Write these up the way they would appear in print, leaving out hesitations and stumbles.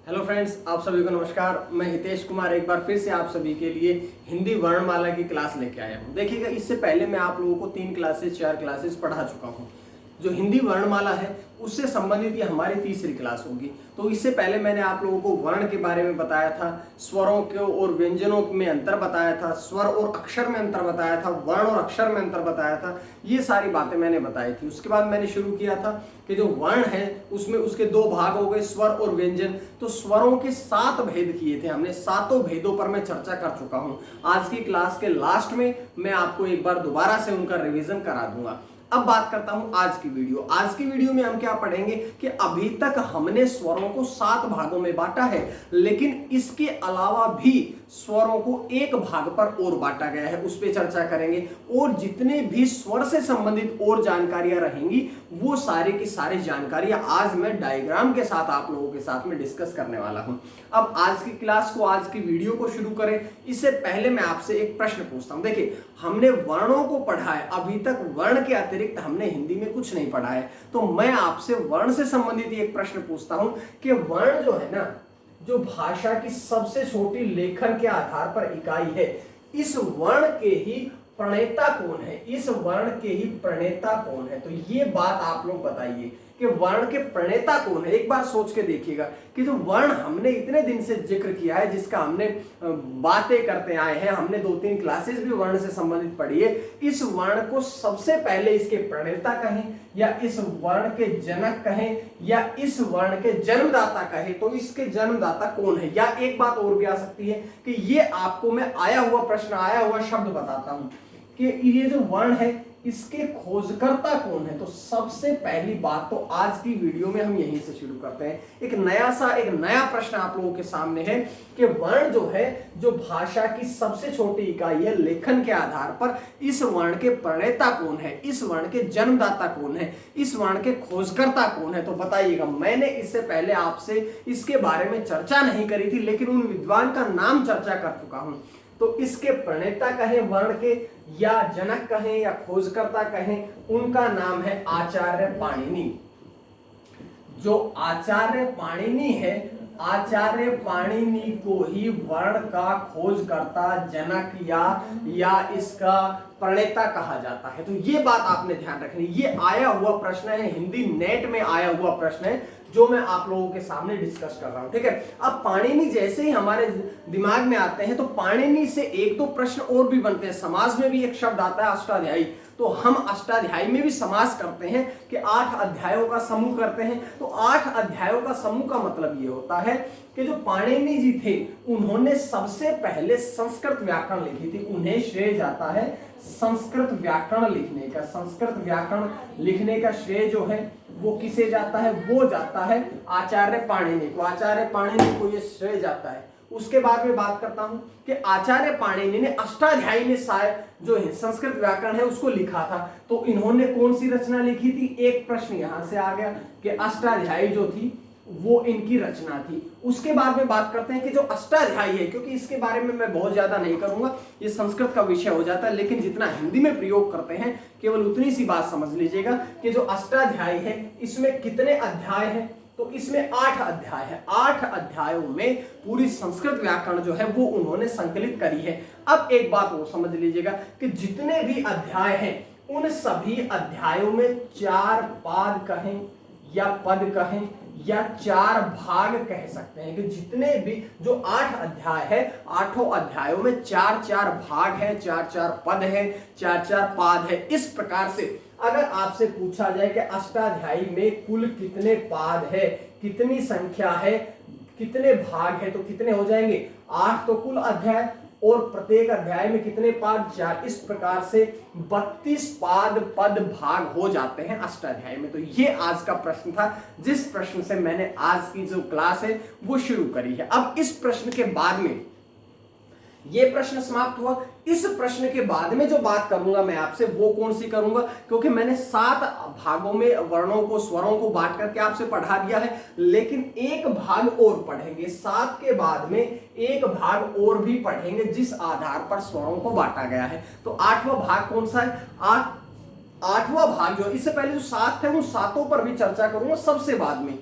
Hello friends, आप सभी को नमस्कार। मैं हितेश कुमार एक बार फिर से आप सभी के लिए हिंदी वर्णमाला की क्लास लेके आया हूँ। देखिएगा, इससे पहले मैं आप लोगों को 4 क्लासेस पढ़ा चुका हूँ। जो हिंदी वर्णमाला है उससे संबंधित ये हमारी तीसरी क्लास होगी। तो इससे पहले मैंने आप लोगों को वर्ण के बारे में बताया था, स्वरों के और व्यंजनों में अंतर बताया था, स्वर और अक्षर में अंतर बताया था, वर्ण और अक्षर में अंतर बताया था। ये सारी बातें मैंने बताई थी। उसके बाद मैंने शुरू किया था कि जो वर्ण है उसमें उसके 2 भाग हो गए, स्वर और व्यंजन। तो स्वरों के 7 भेद किए थे हमने, 7 भेदों पर मैं चर्चा कर चुका हूं। आज की क्लास के लास्ट में मैं आपको एक बार दोबारा से उनका रिवीजन करा दूंगा। अब बात करता हूं आज की वीडियो। आज की वीडियो में हम क्या पढ़ेंगे कि अभी तक हमने स्वरों को 7 भागों में बांटा है, लेकिन इसके अलावा भी स्वरों को एक भाग पर और बांटा गया है, उस पर चर्चा करेंगे। और जितने भी स्वर से संबंधित और जानकारियां रहेंगी वो सारी की सारी जानकारियां आज मैं डायग्राम के साथ आप लोगों के साथ में डिस्कस करने वाला हूं। अब आज की क्लास को, आज की वीडियो को शुरू करें इससे पहले मैं आपसे एक प्रश्न पूछता हूं। देखिए, हमने वर्णों को पढ़ा है, अभी तक वर्ण के अतिरिक्त हमने हिंदी में कुछ नहीं पढ़ा है। तो मैं आपसे वर्ण से संबंधित एक प्रश्न पूछता हूं कि वर्ण जो है ना, जो भाषा की सबसे छोटी लेखन के आधार पर इकाई है, इस वर्ण के ही प्रणेता कौन है? इस वर्ण के ही प्रणेता कौन है? तो ये बात आप लोग बताइए कि वर्ण के प्रणेता कौन है। एक बार सोच के देखिएगा कि जो वर्ण हमने इतने दिन से जिक्र किया है, जिसका हमने बातें करते आए हैं, हमने 2-3 क्लासेस भी वर्ण से संबंधित पढ़ी है, इस वर्ण को सबसे पहले इसके प्रणेता कहें, या इस वर्ण के जनक कहें, या इस वर्ण के जन्मदाता कहें, तो इसके जन्मदाता कौन है? या एक बात और भी आ सकती है कि ये आपको मैं आया हुआ शब्द बताता हूं कि ये जो वर्ण है इसके खोजकर्ता कौन है। तो सबसे पहली बात तो आज की वीडियो में हम यहीं से शुरू करते हैं। एक नया प्रश्न आप लोगों के सामने है कि वर्ण जो है, जो भाषा की सबसे छोटी इकाई है लेखन के आधार पर, इस वर्ण के प्रणेता कौन है, इस वर्ण के जन्मदाता कौन है, इस वर्ण के खोजकर्ता कौन है? तो बताइएगा। मैंने इससे पहले आपसे इसके बारे में चर्चा नहीं करी थी, लेकिन उन विद्वान का नाम चर्चा कर चुका हूं। तो इसके प्रणेता कहें वर्ण के, या जनक कहें, या खोजकर्ता कहें, उनका नाम है आचार्य पाणिनि। जो आचार्य पाणिनि है, आचार्य पाणिनि को ही वर्ण का खोजकर्ता, जनक या इसका प्रणेता कहा जाता है। तो ये बात आपने ध्यान रखनी। ये आया हुआ प्रश्न है, हिंदी नेट में आया हुआ प्रश्न है, जो मैं आप लोगों के सामने डिस्कस कर रहा हूं। ठीक है, अब पाणिनि जैसे ही हमारे दिमाग में आते हैं तो पाणिनि से 1-2 प्रश्न और भी बनते हैं। समाज में भी एक शब्द आता है अष्टाध्यायी। तो हम अष्टाध्यायी में भी समास करते हैं कि 8 अध्यायों का समूह करते हैं। तो 8 अध्यायों का समूह का मतलब ये होता है कि जो पाणिनि जी थे उन्होंने सबसे पहले संस्कृत व्याकरण लिखी थी। उन्हें श्रेय जाता है संस्कृत व्याकरण लिखने का। संस्कृत व्याकरण लिखने का श्रेय जो है वो किसे जाता है? वो जाता है आचार्य पाणिनि को। आचार्य पाणिनि को ये श्रेय जाता है। उसके बाद में बात करता हूं कि आचार्य पाणिनि ने अष्टाध्यायी में जो है संस्कृत व्याकरण है उसको लिखा था। तो इन्होंने कौन सी रचना लिखी थी? एक प्रश्न यहां से आ गया कि अष्टाध्यायी जो थी वो इनकी रचना थी। उसके बाद में बात करते हैं कि जो अष्टाध्यायी है, क्योंकि इसके बारे में मैं बहुत ज्यादा नहीं करूंगा, ये संस्कृत का विषय हो जाता है, लेकिन जितना हिंदी में प्रयोग करते हैं केवल उतनी सी बात समझ लीजिएगा कि जो अष्टाध्यायी है इसमें कितने अध्याय हैं? तो इसमें 8 अध्याय है। 8 अध्यायों में पूरी संस्कृत व्याकरण जो है वो उन्होंने संकलित करी है। अब एक बात और समझ लीजिएगा कि जितने भी अध्याय हैं उन सभी अध्यायों में 4 पाद कहें या पद कहें या 4 भाग कह सकते हैं कि जितने भी जो 8 अध्याय है, 8 अध्यायों में 4-4 भाग है, 4-4 पद है, 4-4 पाद है। इस प्रकार से अगर आपसे पूछा जाए कि अष्टाध्यायी में कुल कितने पाद है, कितनी संख्या है, कितने भाग है, तो कितने हो जाएंगे? 8 तो कुल अध्याय, और प्रत्येक अध्याय में कितने पाद? 4। इस प्रकार से 32 पाद पद भाग हो जाते हैं अष्टाध्याय में। तो ये आज का प्रश्न था, जिस प्रश्न से मैंने आज की जो क्लास है वो शुरू करी है। अब इस प्रश्न के बाद में ये प्रश्न समाप्त हुआ। इस प्रश्न के बाद में जो बात करूंगा मैं आपसे वो कौन सी करूंगा, क्योंकि मैंने 7 भागों में वर्णों को, स्वरों को बांट करके आपसे पढ़ा दिया है, लेकिन एक भाग और पढ़ेंगे। 7 के बाद में एक भाग और भी पढ़ेंगे जिस आधार पर स्वरों को बांटा गया है। तो 8वां भाग कौन सा है? 8वां भाग जो, इससे पहले जो 7 थे उन 7 पर भी चर्चा करूंगा सबसे बाद में।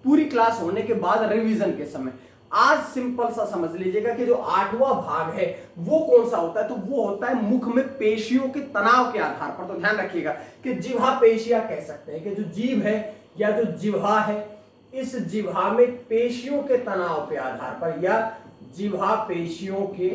पूरी क्लास होने के बाद रिवीजन के समय। आज सिंपल सा समझ लीजिएगा कि जो 8वां भाग है वो कौन सा होता है, तो वो होता है मुख में पेशियों के तनाव के आधार पर। तो ध्यान रखिएगा कि जिह्वा पेशियां कह सकते हैं कि जो जीभ है या जो जिह्वा है, इस जिह्वा में पेशियों के तनाव के आधार पर या जिह्वा पेशियों के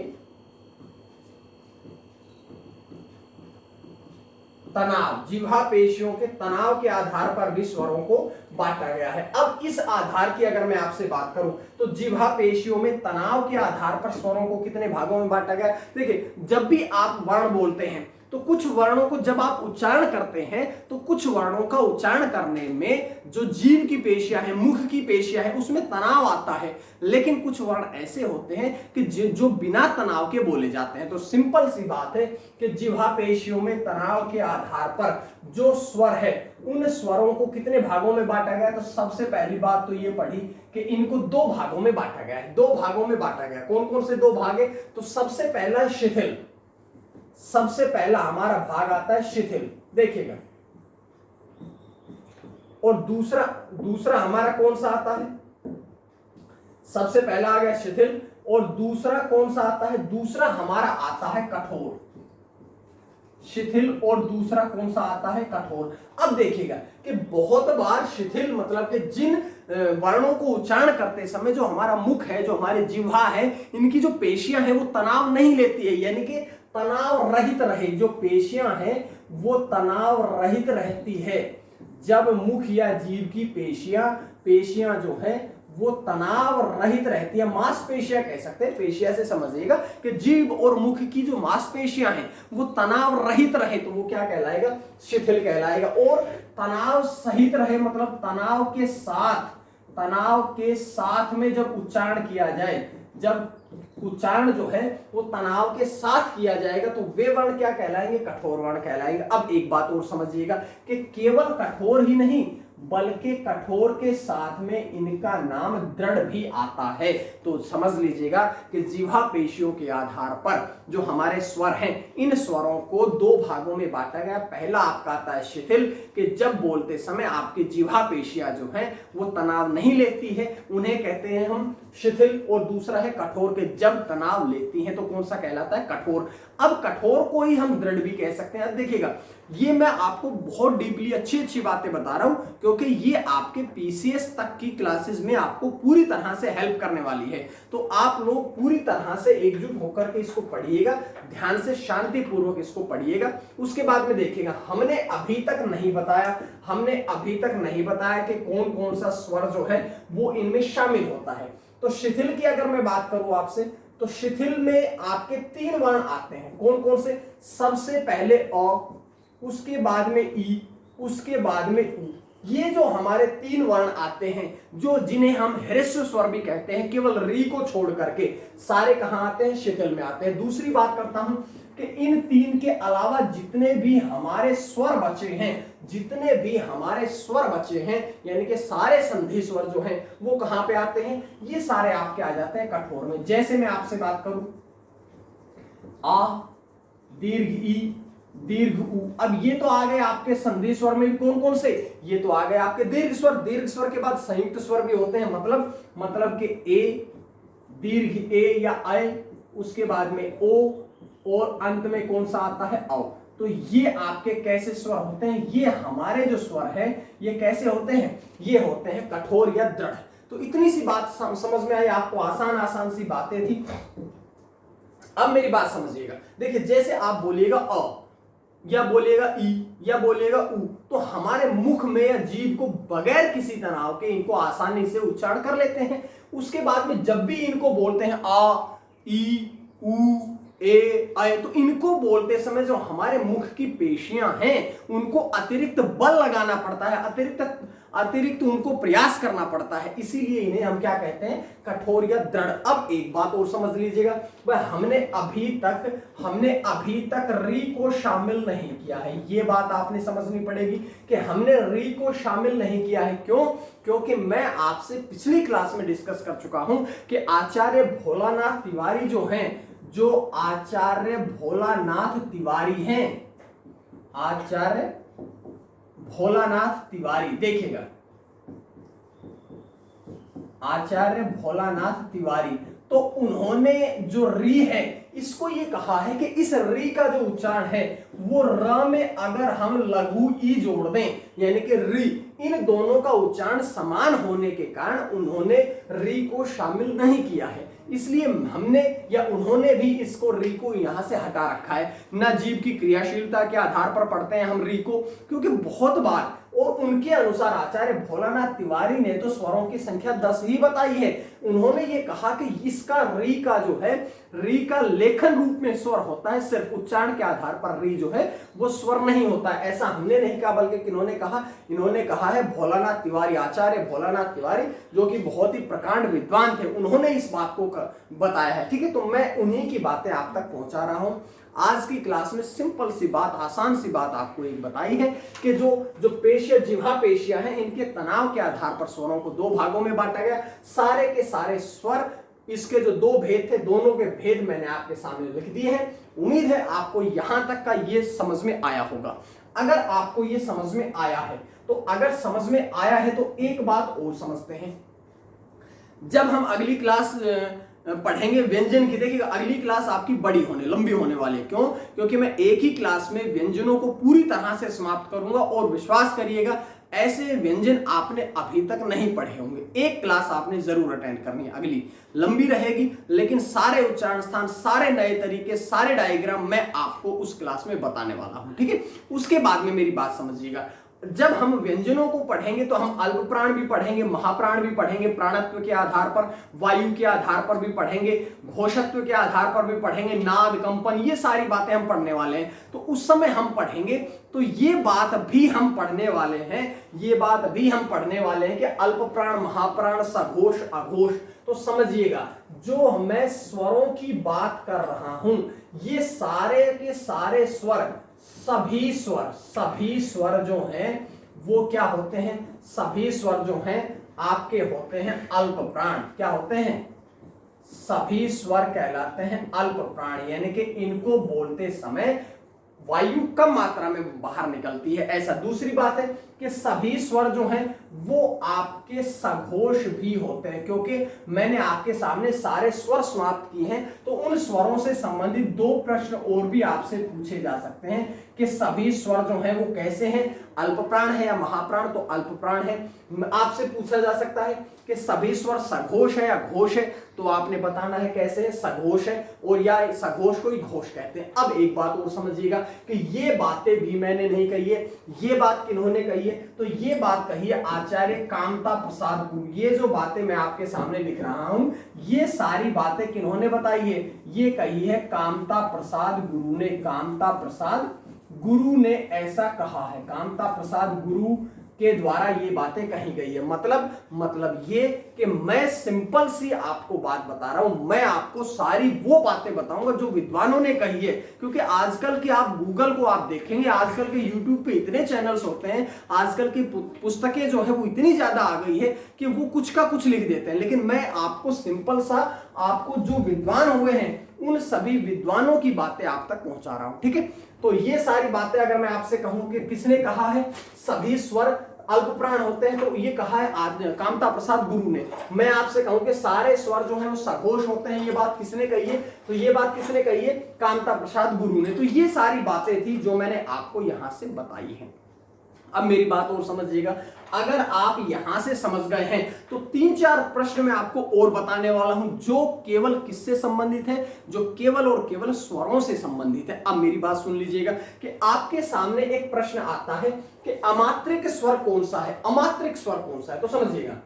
तनाव, जिह्वा पेशियों के तनाव के आधार पर भी स्वरों को बांटा गया है। अब इस आधार की अगर मैं आपसे बात करूं तो जिह्वा पेशियों में तनाव के आधार पर स्वरों को कितने भागों में बांटा गया है। देखिए, जब भी आप वर्ण बोलते हैं तो कुछ वर्णों को जब आप उच्चारण करते हैं तो कुछ वर्णों का उच्चारण करने में जो जीभ की पेशियां हैं, मुख की पेशियां हैं, उसमें तनाव आता है। लेकिन कुछ वर्ण ऐसे होते हैं कि जो बिना तनाव के बोले जाते हैं। तो सिंपल सी बात है कि जिह्वा पेशियों में तनाव के आधार पर जो स्वर है उन स्वरों को कितने भागों में बांटा गया है। तो सबसे पहली बात तो ये पढ़ी कि इनको 2 भागों में बांटा गया है। 2 भागों में बांटा गया। कौन कौन से 2 भाग है? तो सबसे पहला शिथिल, सबसे पहला हमारा भाग आता है शिथिल, देखिएगा। और दूसरा हमारा कौन सा आता है? सबसे पहला आ गया शिथिल और दूसरा कौन सा आता है? दूसरा हमारा आता है कठोर। शिथिल और दूसरा कौन सा आता है? कठोर। अब देखिएगा कि बहुत बार शिथिल मतलब कि जिन वर्णों को उच्चारण करते समय जो हमारा मुख है, जो हमारे जिह्वा है, इनकी जो पेशियां हैं वो तनाव नहीं लेती है, यानी कि तनाव रहित रहे। जो पेशियां हैं वो तनाव रहित रहती है। जब मुख या जीभ की पेशियां जो है वो तनाव रहित रहती है। मांसपेशियां कह सकते हैं, पेशिया से समझिएगा कि जीभ और मुख की जो मांसपेशियां हैं वो तनाव रहित रहे तो वो क्या कहलाएगा? शिथिल कहलाएगा। और तनाव सहित रहे मतलब तनाव के साथ में जब उच्चारण किया जाए, जब उच्चारण जो है वो तनाव के साथ किया जाएगा तो वे वर्ण क्या कहलाएंगे? कठोर वर्ण कहलाएंगे। अब एक बात और समझिएगा कि केवल कठोर ही नहीं बल्कि कठोर के साथ में इनका नाम दृढ़ भी आता है। तो समझ लीजिएगा कि जिह्वा पेशियों के आधार पर जो हमारे स्वर हैं, इन स्वरों को 2 भागों में बांटा गया। पहला आपका आता है शिथिल, कि जब बोलते समय आपकी जिह्वा पेशियां जो हैं वो तनाव नहीं लेती है, उन्हें कहते हैं हम शिथिल। और दूसरा है कठोर, के जब तनाव लेती हैं तो कौन सा कहलाता है? कठोर। अब कठोर को ही हम दृढ़ भी कह सकते हैं। अब देखिएगा, ये मैं आपको बहुत डीपली अच्छी बातें बता रहा हूं क्योंकि ये आपके पीसीएस तक की क्लासेस में आपको पूरी तरह से हेल्प करने वाली है। तो आप लोग पूरी तरह से एकजुट होकर के इसको पढ़िएगा, ध्यान से शांतिपूर्वक इसको पढ़िएगा। उसके बाद में देखिएगा, हमने अभी तक नहीं बताया कि कौन कौन सा स्वर जो है वो इनमें शामिल होता है। तो शिथिल की अगर मैं बात करूं आपसे, तो शिथिल में आपके 3 वर्ण आते हैं। कौन कौन से? सबसे पहले अ, उसके बाद में ई, उसके बाद में उ। ये जो हमारे 3 वर्ण आते हैं, जो जिन्हें हम ह्रस्व स्वर भी कहते हैं, केवल री को छोड़ करके सारे कहां आते हैं? शिथिल में आते हैं। दूसरी बात करता हूं कि इन 3 के अलावा जितने भी हमारे स्वर बचे हैं यानी कि सारे संधि स्वर जो हैं वो कहां पे आते हैं? ये सारे आपके आ जाते हैं कठोर में। जैसे मैं आपसे बात करूं, आ, दीर्घ ई, दीर्घ उ। अब ये तो आ गए आपके संधि स्वर में भी कौन कौन से? ये तो आ गए आपके दीर्घ स्वर। दीर्घ स्वर के बाद संयुक्त स्वर भी होते हैं, मतलब कि ए, दीर्घ ए या अय, उसके बाद में ओ और अंत में कौन सा आता है? औ। तो ये आपके कैसे स्वर होते हैं? ये हमारे जो स्वर है ये कैसे होते हैं? ये होते हैं कठोर या दृढ़। तो इतनी सी बात समझ में आई आपको? आसान सी बातें थी। अब मेरी बात समझिएगा। देखिए, जैसे आप बोलिएगा अ या बोलिएगा ई या बोलिएगा उ, तो हमारे मुख में या जीभ को बगैर किसी तनाव के इनको आसानी से उच्चारण कर लेते हैं। उसके बाद में जब भी इनको बोलते हैं आ, ई, उ, ए, आय, तो इनको बोलते समय जो हमारे मुख की पेशियां हैं उनको अतिरिक्त बल लगाना पड़ता है, अतिरिक्त उनको प्रयास करना पड़ता है। इसीलिए इन्हें हम क्या कहते हैं? कठोर या दृढ़। अब एक बात और समझ लीजिएगा, भाई हमने अभी तक री को शामिल नहीं किया है। ये बात आपने समझनी पड़ेगी कि हमने री को शामिल नहीं किया है। क्यों? क्योंकि मैं आपसे पिछली क्लास में डिस्कस कर चुका हूं कि आचार्य भोलानाथ तिवारी जो हैं, जो आचार्य भोलानाथ तिवारी हैं, आचार्य भोलानाथ तिवारी, देखिएगा आचार्य भोलानाथ तिवारी। तो उन्होंने जो री है इसको ये कहा है कि इस री का जो उच्चारण है वो र में अगर हम लघु ई जोड़ दें यानी कि री, इन दोनों का उच्चारण समान होने के कारण उन्होंने री को शामिल नहीं किया है, इसलिए हमने या उन्होंने भी इसको री को यहां से हटा रखा है। ना जीव की क्रियाशीलता के आधार पर पढ़ते हैं हम री को, क्योंकि बहुत बार और उनके अनुसार आचार्य भोलानाथ तिवारी ने तो स्वरों की संख्या 10 ही बताई है। उन्होंने ये कहा कि इसका री का जो है री का लेखन रूप में स्वर होता है, सिर्फ उच्चारण के आधार पर री जो है वो स्वर नहीं होता है। ऐसा हमने नहीं कहा, बल्कि किन्होंने कहा, इन्होंने कहा है भोलानाथ तिवारी, आचार्य भोलानाथ तिवारी, जो कि बहुत ही प्रकांड विद्वान थे, उन्होंने इस बात को बताया है। ठीक है, तो मैं उन्हीं की बातें आप तक पहुंचा रहा हूं। आज की क्लास में सिंपल सी बात, आसान सी बात आपको एक बताई है कि जो पेशिया, जिह्वा पेशियां हैं, इनके तनाव के आधार पर स्वरों को दो भागों में बांटा गया। सारे के सारे स्वर, इसके जो दो भेद थे, दोनों के भेद मैंने आपके सामने लिख दिए हैं। उम्मीद है आपको यहां तक का ये समझ में आया होगा। अगर आपको ये समझ में आया है तो, अगर समझ में आया है तो एक बात और समझते हैं। जब हम अगली क्लास पढ़ेंगे व्यंजन की, देखिए अगली क्लास आपकी बड़ी लंबी होने वाली है। क्यों? क्योंकि मैं एक ही क्लास में व्यंजनों को पूरी तरह से समाप्त करूंगा, और विश्वास करिएगा ऐसे व्यंजन आपने अभी तक नहीं पढ़े होंगे। एक क्लास आपने जरूर अटेंड करनी है, अगली लंबी रहेगी, लेकिन सारे उच्चारण स्थान, सारे नए तरीके, सारे डायग्राम मैं आपको उस क्लास में बताने वाला हूं। ठीक है, उसके बाद में मेरी बात समझिएगा। जब हम व्यंजनों को पढ़ेंगे तो हम अल्प प्राण भी पढ़ेंगे, महाप्राण भी पढ़ेंगे, प्राणत्व के आधार पर, वायु के आधार पर भी पढ़ेंगे, घोषत्व के आधार पर भी पढ़ेंगे, नाद, कंपन, ये सारी बातें हम पढ़ने वाले हैं। तो उस समय हम पढ़ेंगे तो ये बात भी हम पढ़ने वाले हैं, ये बात भी हम पढ़ने वाले हैं कि अल्प प्राण, महाप्राण, सघोष, अघोष। तो समझिएगा, जो मैं स्वरों की बात कर रहा हूं, ये सारे के सारे स्वर, सभी स्वर जो हैं वो क्या होते हैं? सभी स्वर जो हैं आपके होते हैं अल्प प्राण। क्या होते हैं? सभी स्वर कहलाते हैं अल्प प्राण, यानी कि इनको बोलते समय वायु कम मात्रा में बाहर निकलती है, ऐसा। दूसरी बात है कि सभी स्वर जो हैं वो आपके सघोष भी होते हैं, क्योंकि मैंने आपके सामने सारे स्वर समाप्त किए हैं। तो उन स्वरों से संबंधित दो प्रश्न और भी आपसे पूछे जा सकते हैं कि सभी स्वर जो हैं वो कैसे हैं, अल्प प्राण है या महाप्राण? तो अल्प प्राण है। आपसे पूछा जा सकता है कि सभी स्वर सघोष है या घोष है? तो आपने बताना है कैसे है, सघोष है, और या सघोष को ही घोष कहते हैं। अब एक बात और समझिएगा कि ये बातें भी मैंने नहीं कही है, ये बात किन्होंने कही है? तो ये बात कही है आचार्य कामता प्रसाद गुरु। ये जो बातें मैं आपके सामने लिख रहा हूं, ये सारी बातें किन्होंने बताई है? ये कही है कामता प्रसाद गुरु ने। कामता प्रसाद गुरु ने ऐसा कहा है, कामता प्रसाद गुरु के द्वारा ये बातें कही गई है। मतलब ये कि मैं सिंपल सी आपको बात बता रहा हूं, मैं आपको सारी वो बातें बताऊंगा जो विद्वानों ने कही है। क्योंकि आजकल के आप गूगल को आप देखेंगे, आजकल के यूट्यूब पे इतने चैनल्स होते हैं, आजकल की पुस्तकें जो है वो इतनी ज्यादा आ गई है कि वो कुछ का कुछ लिख देते हैं। लेकिन मैं आपको सिंपल सा, आपको जो विद्वान हुए हैं उन सभी विद्वानों की बातें आप तक पहुंचा रहा हूं। ठीक है, तो ये सारी बातें अगर मैं आपसे कहूं कि किसने कहा है सभी स्वर अल्प प्राण होते हैं, तो ये कहा है कामता प्रसाद गुरु ने। मैं आपसे कहूं कि सारे स्वर जो हैं वो सघोष होते हैं, ये बात किसने कही है? तो ये बात किसने कही है? कामता प्रसाद गुरु ने। तो ये सारी बातें थी जो मैंने आपको यहां से बताई हैं। अब मेरी बात और समझिएगा, अगर आप यहां से समझ गए हैं तो 3-4 प्रश्न मैं आपको और बताने वाला हूं जो केवल किससे संबंधित है? जो केवल और केवल स्वरों से संबंधित है। अब मेरी बात सुन लीजिएगा कि आपके सामने एक प्रश्न आता है कि अमात्रिक स्वर कौन सा है? अमात्रिक स्वर कौन सा है? तो समझिएगा,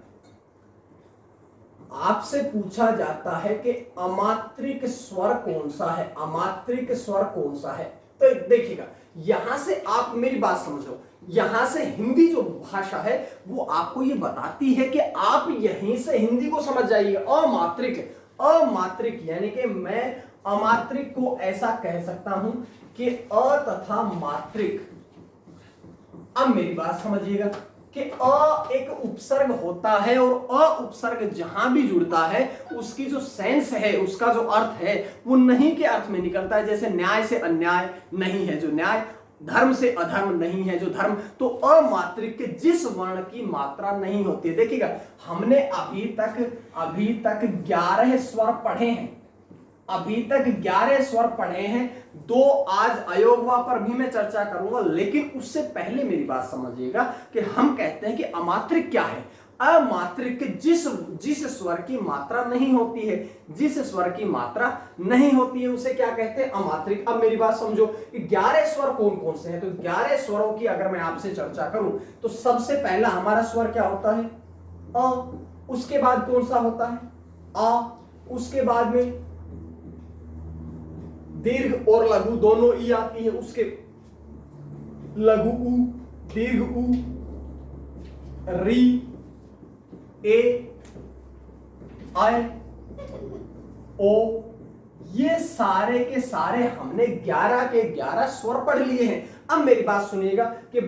आपसे पूछा जाता है कि अमात्रिक स्वर कौन सा है? अमात्रिक स्वर कौन सा है? तो देखिएगा, यहां से आप मेरी बात समझो, यहां से हिंदी जो भाषा है वो आपको ये बताती है कि आप यहीं से हिंदी को समझ जाइए। अमात्रिक, अमात्रिक यानी कि मैं अमात्रिक को ऐसा कह सकता हूं कि अ तथा मात्रिक। अब मेरी बात समझिएगा कि अ एक उपसर्ग होता है, और अ उपसर्ग जहां भी जुड़ता है उसकी जो सेंस है, उसका जो अर्थ है वो नहीं के अर्थ में निकलता है। जैसे न्याय से अन्याय नहीं है, जो न्याय धर्म से अधर्म नहीं है जो धर्म, तो अमात्रिक के जिस वर्ण की मात्रा नहीं होती है। देखिएगा हमने अभी तक 11 स्वर पढ़े हैं, अभी तक 11 स्वर पढ़े हैं। 2 आज अयोगवा पर भी मैं चर्चा करूंगा, लेकिन उससे पहले मेरी बात समझिएगा कि हम कहते हैं कि अमात्रिक क्या है। अमात्रिक के जिस स्वर की मात्रा नहीं होती है, जिस स्वर की मात्रा नहीं होती है उसे क्या कहते हैं, अमात्रिक। अब मेरी बात समझो, 11 स्वर कौन कौन से हैं, तो 11 स्वरों की अगर मैं आपसे चर्चा करूं तो सबसे पहला हमारा स्वर क्या होता है, अ। उसके बाद कौन सा होता है, आ। उसके बाद में दीर्घ और लघु दोनों ई आती है, उसके लघु उ, दीर्घ उ, री, ए, आय, ओ, ये सारे के सारे हमने 11 के 11 स्वर पढ़ लिए हैं। अब मेरी बात सुनिएगा कि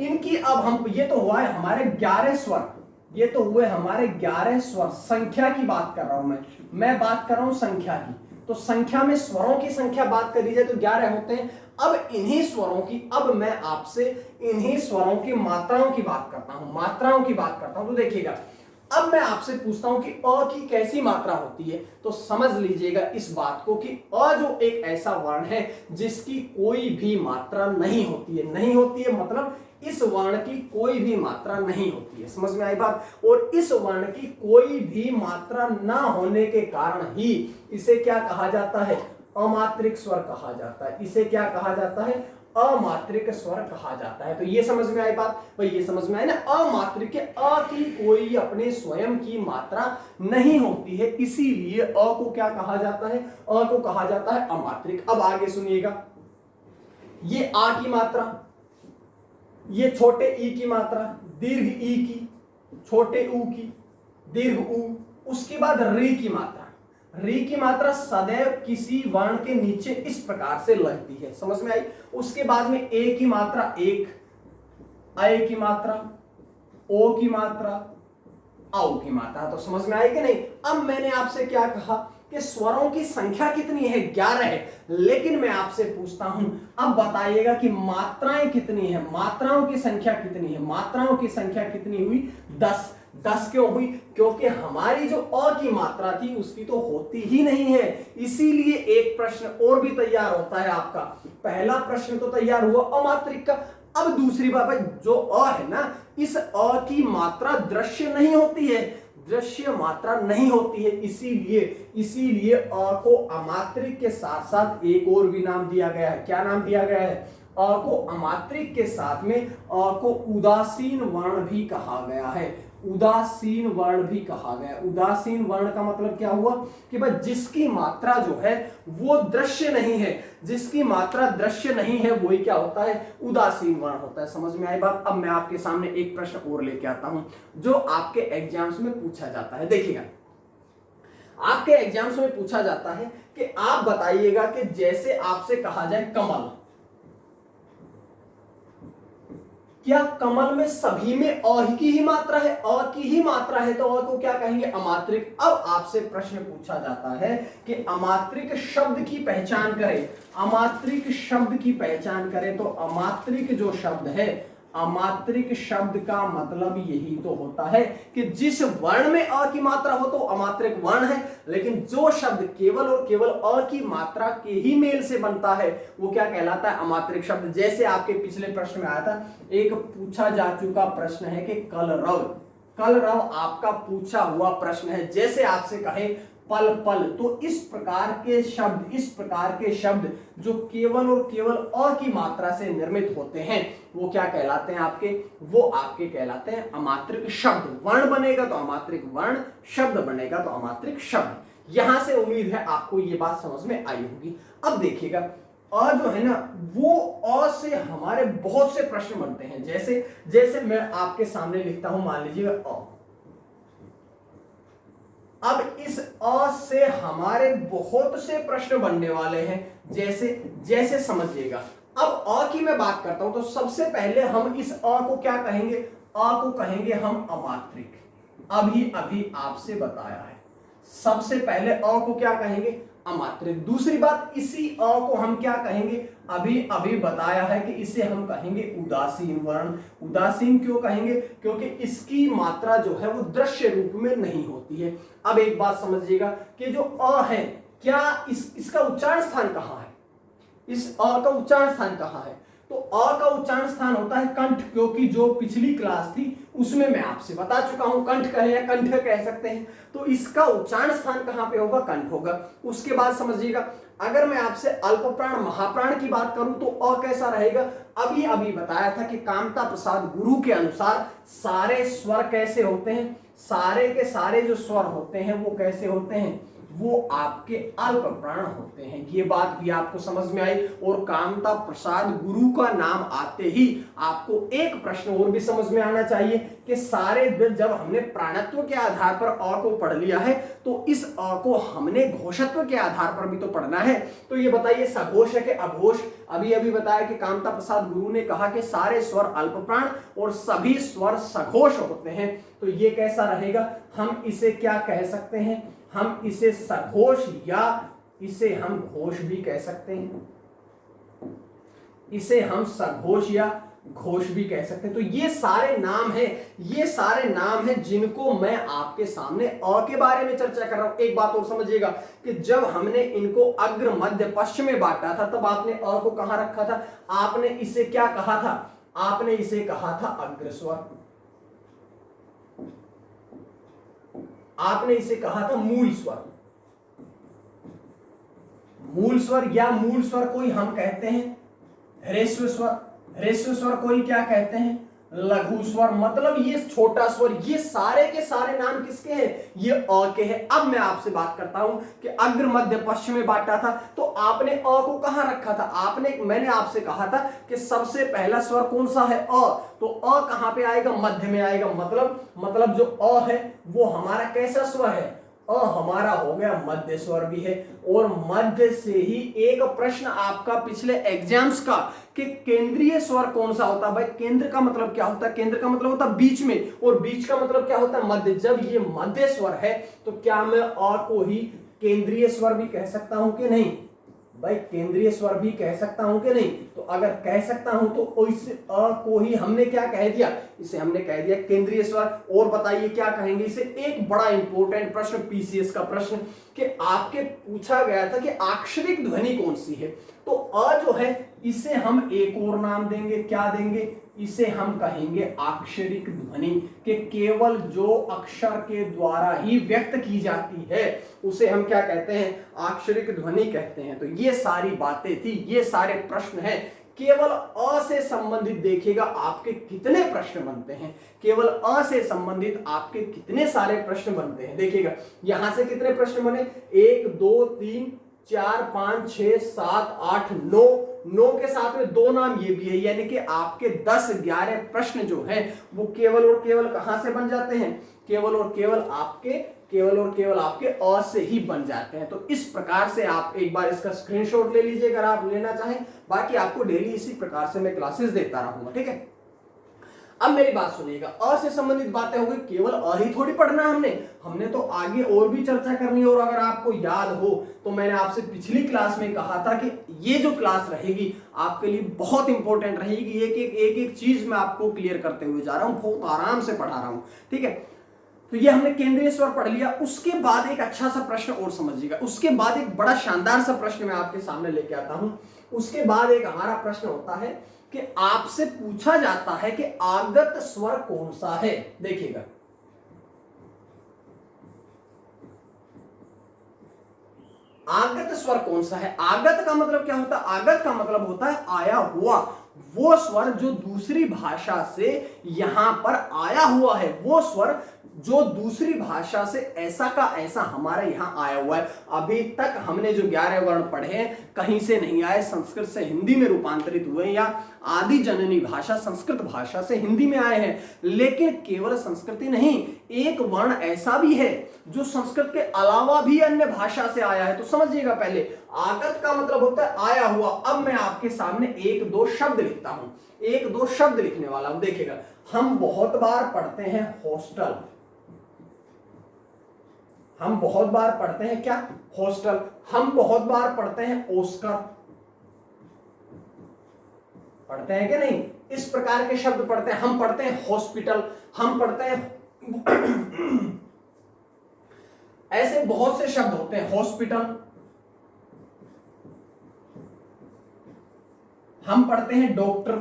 इनकी अब हम, ये तो हुआ है हमारे 11 स्वर, ये तो हुए हमारे 11 स्वर। संख्या की बात कर रहा हूं मैं बात कर रहा हूं संख्या की। तो संख्या में स्वरों की संख्या बात करी जाए तो 11 होते हैं। अब इन्हीं स्वरों की, अब मैं आपसे इन्हीं स्वरों की मात्राओं की बात करता हूं, मात्राओं की बात करता हूं। तो देखिएगा अब मैं आपसे पूछता हूं कि अ की कैसी मात्रा होती है, तो समझ लीजिएगा इस बात को कि अ जो एक ऐसा वर्ण है जिसकी कोई भी मात्रा नहीं होती है, नहीं होती है मतलब इस वर्ण की कोई भी मात्रा नहीं होती है। समझ में आई बात। और इस वर्ण की कोई भी मात्रा ना होने के कारण ही इसे क्या कहा जाता है, अमात्रिक स्वर कहा जाता है। इसे क्या कहा जाता है, अमात्रिक स्वर कहा जाता है। तो ये समझ में आई बात भाई, ये समझ में आई ना। अमात्रिक के अ की कोई अपने स्वयं की मात्रा नहीं होती है, इसीलिए अ को क्या कहा जाता है, अ को कहा जाता है अमात्रिक। अब आगे सुनिएगा, ये आ की मात्रा, ये छोटे ई की मात्रा, दीर्घ ई की, छोटे ऊ की, दीर्घ ऊ, उसके बाद री की मात्रा। री की मात्रा सदैव किसी वर्ण के नीचे इस प्रकार से लगती है, समझ में आई। उसके बाद में ए की मात्रा एक, ऐ की मात्रा, ओ की मात्रा, औ की मात्रा। तो समझ में आई कि नहीं। अब मैंने आपसे क्या कहा कि स्वरों की संख्या कितनी है, 11 है, लेकिन मैं आपसे पूछता हूं अब बताइएगा कि मात्राएं कितनी है, मात्राओं की संख्या कितनी है। मात्राओं की संख्या कितनी हुई, 10। 10 क्यों हुई, क्योंकि हमारी जो अ की मात्रा थी उसकी तो होती ही नहीं है, इसीलिए एक प्रश्न और भी तैयार होता है आपका। पहला प्रश्न तो तैयार हुआ अमात्रिक का। अब दूसरी बात भाई, जो अ है ना, इस अ की मात्रा दृश्य नहीं होती है, दृश्य मात्रा नहीं होती है, इसीलिए अ को अमात्रिक के साथ साथ एक और भी नाम दिया गया है। क्या नाम दिया गया है, अ को अमात्रिक के साथ में अ को उदासीन वर्ण भी कहा गया है। उदासीन वर्ण भी कहा गया। उदासीन वर्ण का मतलब क्या हुआ कि भाई जिसकी मात्रा जो है वो दृश्य नहीं है, जिसकी मात्रा दृश्य नहीं है वही क्या होता है, उदासीन वर्ण होता है। समझ में आई बात। अब मैं आपके सामने एक प्रश्न और लेके आता हूं जो आपके एग्जाम्स में पूछा जाता है। देखिएगा आपके एग्जाम्स में पूछा जाता है कि आप बताइएगा कि जैसे आपसे कहा जाए कमल, क्या कमल में सभी में अ की ही मात्रा है, अ की ही मात्रा है, तो अ को क्या कहेंगे, अमात्रिक। अब आपसे प्रश्न पूछा जाता है कि अमात्रिक शब्द की पहचान करें, अमात्रिक शब्द की पहचान करें। तो अमात्रिक जो शब्द है, अमात्रिक शब्द का मतलब यही तो होता है कि जिस वर्ण में अ की मात्रा हो तो अमात्रिक वर्ण है, लेकिन जो शब्द केवल और केवल अ की मात्रा के ही मेल से बनता है वो क्या कहलाता है, अमात्रिक शब्द। जैसे आपके पिछले प्रश्न में आया था, एक पूछा जा चुका प्रश्न है कि कलरव आपका पूछा हुआ प्रश्न है। जैसे आपसे कहे पल पल, तो इस प्रकार के शब्द जो केवल और केवल अ की मात्रा से निर्मित होते हैं वो क्या कहलाते हैं आपके, वो आपके कहलाते हैं अमात्रिक शब्द। वर्ण बनेगा तो अमात्रिक वर्ण, शब्द बनेगा तो अमात्रिक शब्द। यहां से उम्मीद है आपको ये बात समझ में आई होगी। अब देखिएगा अ जो है ना, वो अ से हमारे बहुत से प्रश्न बनते हैं। जैसे मैं आपके सामने लिखता हूं, मान लीजिएगा अ। अब इस अ से हमारे बहुत से प्रश्न बनने वाले हैं। जैसे समझिएगा, अब अ की मैं बात करता हूं तो सबसे पहले हम इस अ को क्या कहेंगे, अ को कहेंगे हम अमात्रिक। अभी आपसे बताया है, सबसे पहले अ को क्या कहेंगे, अमात्रिक। दूसरी बात, इसी अ को हम क्या कहेंगे, अभी अभी बताया है कि इसे हम कहेंगे उदासीन वर्ण। उदासीन क्यों कहेंगे, क्योंकि इसकी मात्रा जो है वो दृश्य रूप में नहीं होती है। अब एक बात समझिएगा कि जो अ है, क्या इसका उच्चारण स्थान कहाँ है, इस अ का उच्चारण स्थान कहाँ है, तो अ का उच्चारण स्थान होता है कंठ, क्योंकि जो पिछली क्लास थी उसमें मैं आपसे बता चुका हूं कंठ कहे या कंठ कह सकते हैं, तो इसका उच्चारण स्थान कहां पे होगा, कंठ होगा। उसके बाद समझिएगा, अगर मैं आपसे अल्प प्राण महाप्राण की बात करूं तो अ कैसा रहेगा, अभी अभी बताया था कि कामता प्रसाद गुरु के अनुसार सारे स्वर कैसे होते हैं, सारे के सारे जो स्वर होते हैं वो कैसे होते हैं, वो आपके अल्प प्राण होते हैं। ये बात भी आपको समझ में आई। और कामता प्रसाद गुरु का नाम आते ही आपको एक प्रश्न और भी समझ में आना चाहिए कि सारे जब हमने प्राणत्व के आधार पर अ को पढ़ लिया है तो इस अ को हमने घोषत्व के आधार पर भी तो पढ़ना है। तो ये बताइए सघोष है कि अघोष, अभी अभी बताया कि कामता प्रसाद गुरु ने कहा कि सारे स्वर अल्प प्राण और सभी स्वर सघोष होते हैं, तो ये कैसा रहेगा, हम इसे क्या कह सकते हैं, हम इसे सघोष या इसे हम घोष भी कह सकते हैं, इसे हम सघोष या घोष भी कह सकते हैं। तो ये सारे नाम हैं, ये सारे नाम हैं जिनको मैं आपके सामने अ के बारे में चर्चा कर रहा हूं। एक बात और समझिएगा कि जब हमने इनको अग्र मध्य पश्चिम में बांटा था तब आपने अ को कहां रखा था, आपने इसे क्या कहा था, आपने इसे कहा था अग्रस्वर, आपने इसे कहा था मूल स्वर। मूल स्वर या मूल स्वर कोई हम कहते हैं ह्रस्व स्वर, ह्रस्व स्वर कोई क्या कहते हैं लघु स्वर, मतलब ये छोटा स्वर। ये सारे के सारे नाम किसके हैं, ये अ के हैं। अब मैं आपसे बात करता हूं कि अग्र मध्य पश्चिम में बांटा था तो आपने अ को कहां रखा था, मैंने आपसे कहा था कि सबसे पहला स्वर कौन सा है अ, तो अ कहां पे आएगा, मध्य में आएगा। मतलब जो अ है वो हमारा कैसा स्वर है, अ हमारा हो गया मध्य स्वर भी है। और मध्य से ही एक प्रश्न आपका पिछले एग्जाम्स का कि केंद्रीय स्वर कौन सा होता है, भाई केंद्र का मतलब क्या होता है, केंद्र का मतलब होता है बीच में, और बीच का मतलब क्या होता है मध्य। जब ये मध्य स्वर है तो क्या मैं अ को ही केंद्रीय स्वर भी कह सकता हूं कि नहीं, भाई केंद्रीय स्वर भी कह सकता हूं कि नहीं, तो अगर कह सकता हूं तो इस अ को ही हमने क्या कह दिया, इसे हमने कह दिया केंद्रीय स्वर। और बताइए क्या कहेंगे इसे, एक बड़ा इंपॉर्टेंट प्रश्न पीसीएस का प्रश्न कि आपके पूछा गया था कि अक्षरिक ध्वनि कौन सी है, तो अ जो है इसे हम एक और नाम देंगे, क्या देंगे, इसे हम कहेंगे अक्षरिक ध्वनि, कि केवल जो अक्षर के द्वारा ही व्यक्त की जाती है उसे हम क्या कहते हैं, अक्षरिक ध्वनि कहते हैं। तो ये सारी बातें थी, ये सारे प्रश्न हैं। केवल अ से संबंधित देखिएगा आपके कितने प्रश्न बनते हैं, केवल अ से संबंधित आपके कितने सारे प्रश्न बनते हैं। देखिएगा यहां से कितने प्रश्न बने, 1 2 3 4 5 6 7 8 9, 9 के साथ में 2 नाम ये भी है, यानी कि आपके 10-11 प्रश्न जो हैं वो केवल और केवल कहां से बन जाते हैं, केवल और केवल आपके अ से ही बन जाते हैं। तो इस प्रकार से आप एक बार इसका स्क्रीनशॉट ले लीजिए अगर आप लेना चाहें, बाकी आपको डेली इसी प्रकार से मैं क्लासेस देता रहूंगा, ठीक है। अब मेरी बात सुनिएगा, अ से संबंधित बातें हो गई, केवल अ ही थोड़ी पढ़ना है हमने तो आगे और भी चर्चा करनी है। और अगर आपको याद हो तो मैंने आपसे पिछली क्लास में कहा था कि ये जो क्लास रहेगी आपके लिए बहुत इंपॉर्टेंट रहेगी, एक चीज मैं आपको क्लियर करते हुए जा रहा हूं, बहुत आराम से पढ़ा रहा हूं, ठीक है। तो ये हमने केंद्रीय स्वर पढ़ लिया, उसके बाद एक अच्छा सा प्रश्न और समझिएगा, उसके बाद एक बड़ा शानदार सा प्रश्न मैं आपके सामने लेके आता हूं। उसके बाद एक हमारा प्रश्न होता है कि आपसे पूछा जाता है कि आगत स्वर कौन सा है। देखिएगा आगत स्वर कौन सा है, आगत का मतलब क्या होता है, आगत का मतलब होता है आया हुआ, वो स्वर जो दूसरी भाषा से यहां पर आया हुआ है, वो स्वर जो दूसरी भाषा से ऐसा का ऐसा हमारे यहां आया हुआ है। अभी तक हमने जो 11 वर्ण पढ़े हैं कहीं से नहीं आए, संस्कृत से हिंदी में रूपांतरित हुए या आदि जननी भाषा संस्कृत भाषा से हिंदी में आए हैं। लेकिन केवल संस्कृत ही नहीं, एक वर्ण ऐसा भी है जो संस्कृत के अलावा भी अन्य भाषा से आया है। तो समझिएगा, पहले आगत का मतलब होता है आया हुआ। अब मैं आपके सामने 1-2 शब्द लिखता हूं, 1-2 शब्द लिखने वाला हूं। देखिएगा हम बहुत बार पढ़ते हैं हॉस्टल, हम बहुत बार पढ़ते हैं क्या, हॉस्टल। हम बहुत बार पढ़ते हैं ऑस्कर, पढ़ते हैं कि नहीं, इस प्रकार के शब्द पढ़ते हैं। हम पढ़ते हैं हॉस्पिटल, हम पढ़ते हैं ऐसे बहुत से शब्द होते हैं, हॉस्पिटल। हम पढ़ते हैं डॉक्टर।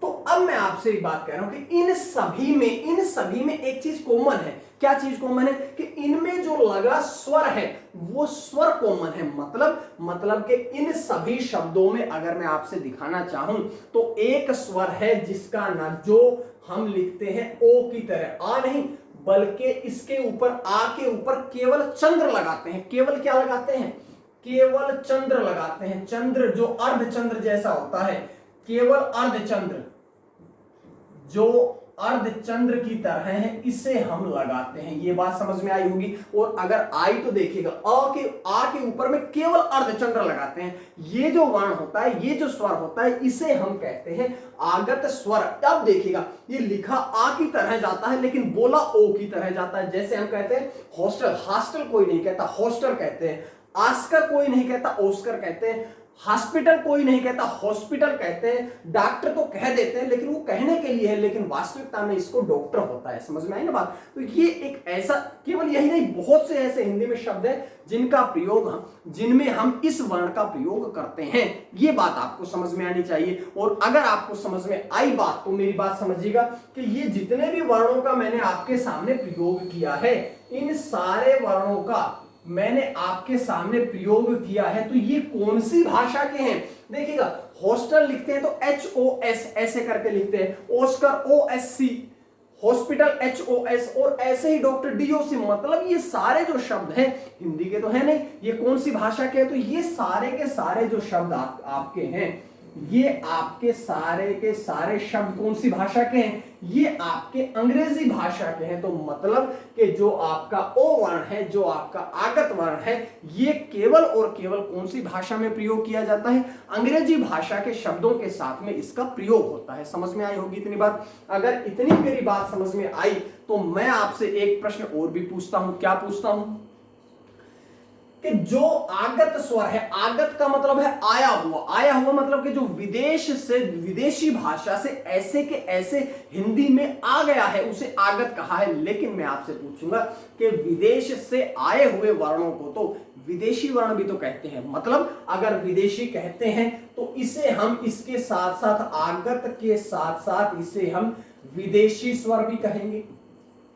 तो अब मैं आपसे एक बात कह रहा हूं कि इन सभी में एक चीज कॉमन है। क्या चीज कॉमन है? कि इनमें जो लगा स्वर है वो स्वर कॉमन है। मतलब कि इन सभी शब्दों में अगर मैं आपसे दिखाना चाहूं तो एक स्वर है जिसका ना जो हम लिखते हैं ओ की तरह, आ नहीं, बल्कि इसके ऊपर, आ के ऊपर केवल चंद्र लगाते हैं। केवल क्या लगाते हैं? केवल चंद्र लगाते हैं। चंद्र जो अर्धचंद्र जैसा होता है, केवल अर्धचंद्र जो अर्धचंद्र की तरह है, इसे हम लगाते हैं। ये बात समझ में आई होगी। और अगर आई तो देखिएगा, आ के ऊपर में केवल अर्धचंद्र लगाते हैं। ये जो वर्ण होता है, ये जो स्वर होता है, इसे हम कहते हैं आगत स्वर। अब देखिएगा, ये लिखा आ की तरह जाता है लेकिन बोला ओ की तरह जाता है। जैसे हम कहते हैं हॉस्टल, हॉस्टल कोई नहीं कहता, हॉस्टल कहते हैं। ऑस्कर कोई नहीं कहता, ऑस्कर कहते हैं। हॉस्पिटल कोई नहीं कहता, हॉस्पिटल कहते हैं। डॉक्टर तो कह देते हैं लेकिन वो कहने के लिए है, लेकिन वास्तविकता में इसको डॉक्टर होता है। समझ में आई ना बात? तो ये एक ऐसा, केवल यही नहीं, बहुत से ऐसे हिंदी में शब्द हैं जिनमें हम इस वर्ण का प्रयोग करते हैं। ये बात आपको समझ में आनी चाहिए। और अगर आपको समझ में आई बात तो मेरी बात समझिएगा कि ये जितने भी वर्णों का मैंने आपके सामने प्रयोग किया है, इन सारे वर्णों का मैंने आपके सामने प्रयोग किया है, तो ये कौन सी भाषा के हैं? देखिएगा, हॉस्टल लिखते हैं तो HOS ऐसे करके लिखते हैं, ऑस्कर OSC, हॉस्पिटल HOS, और ऐसे ही डॉक्टर DOC। मतलब ये सारे जो शब्द हैं हिंदी के तो है नहीं, ये कौन सी भाषा के हैं? तो ये सारे के सारे जो शब्द आपके हैं, ये आपके सारे के सारे शब्द कौन सी भाषा के हैं? ये आपके अंग्रेजी भाषा के हैं। तो मतलब कि जो आपका ओ वर्ण है, जो आपका आगत वर्ण है, ये केवल और केवल कौन सी भाषा में प्रयोग किया जाता है? अंग्रेजी भाषा के शब्दों के साथ में इसका प्रयोग होता है। समझ में आई होगी इतनी बात? अगर इतनी मेरी बात समझ में आई तो मैं आपसे एक प्रश्न और भी पूछता हूं। क्या पूछता हूं? कि जो आगत स्वर है, आगत का मतलब है आया हुआ। आया हुआ मतलब कि जो विदेश से, विदेशी भाषा से ऐसे के ऐसे हिंदी में आ गया है, उसे आगत कहा है। लेकिन मैं आपसे पूछूंगा कि विदेश से आए हुए वर्णों को तो विदेशी वर्ण भी तो कहते हैं। मतलब अगर विदेशी कहते हैं तो इसे हम, इसके साथ साथ, आगत के साथ साथ इसे हम विदेशी स्वर भी कहेंगे